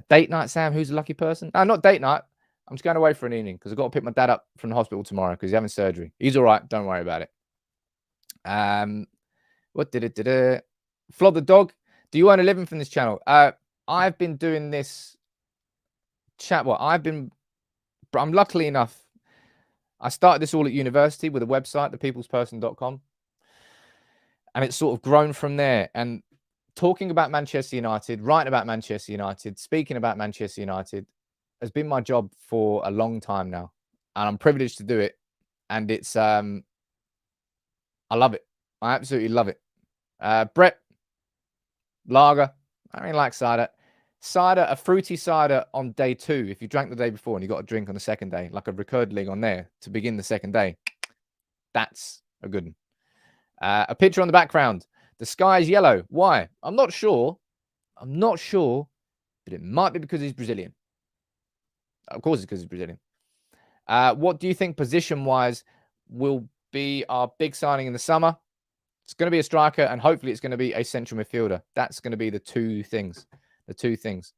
Date night, Sam. Who's the lucky person? No, not date night. I'm just going away for an evening because I've got to pick my dad up from the hospital tomorrow because he's having surgery. He's all right. Don't worry about it. Flog the dog. Do you earn a living from this channel? I've been doing this chat. Well, I'm luckily enough. I started this all at university with a website, thepeoplesperson.com. And it's sort of grown from there. And talking about Manchester United, writing about Manchester United, speaking about Manchester United has been my job for a long time now. And I'm privileged to do it. And it's, I love it. I absolutely love it. Brett, lager. I really like cider. Cider, a fruity cider on day 2. If you drank the day before and you got a drink on the second day, like a Recordling on there to begin the second day, that's a good one. A picture on the background. The sky is yellow. Why? I'm not sure. But it might be because he's Brazilian. Of course, it's because he's Brazilian. What do you think position-wise will be our big signing in the summer? It's going to be a striker, and hopefully it's going to be a central midfielder. That's going to be the two things. The two things.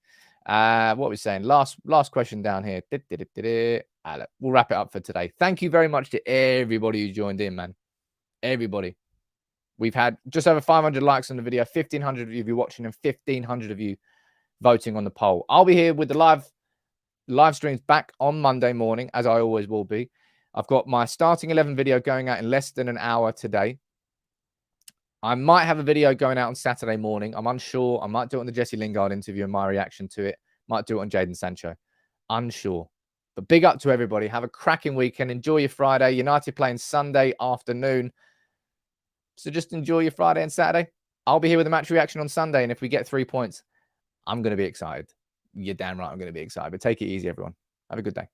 What are we saying? Last question down here. We'll wrap it up for today. Thank you very much to everybody who joined in, man. Everybody. We've had just over 500 likes on the video, 1,500 of you watching, and 1,500 of you voting on the poll. I'll be here with the live streams back on Monday morning, as I always will be. I've got my starting 11 video going out in less than an hour today. I might have a video going out on Saturday morning. I'm unsure. I might do it on the Jesse Lingard interview and my reaction to it. Might do it on Jadon Sancho. Unsure. But big up to everybody. Have a cracking weekend. Enjoy your Friday. United playing Sunday afternoon. So just enjoy your Friday and Saturday. I'll be here with a match reaction on Sunday. And if we get 3 points, I'm going to be excited. You're damn right I'm going to be excited. But take it easy, everyone. Have a good day.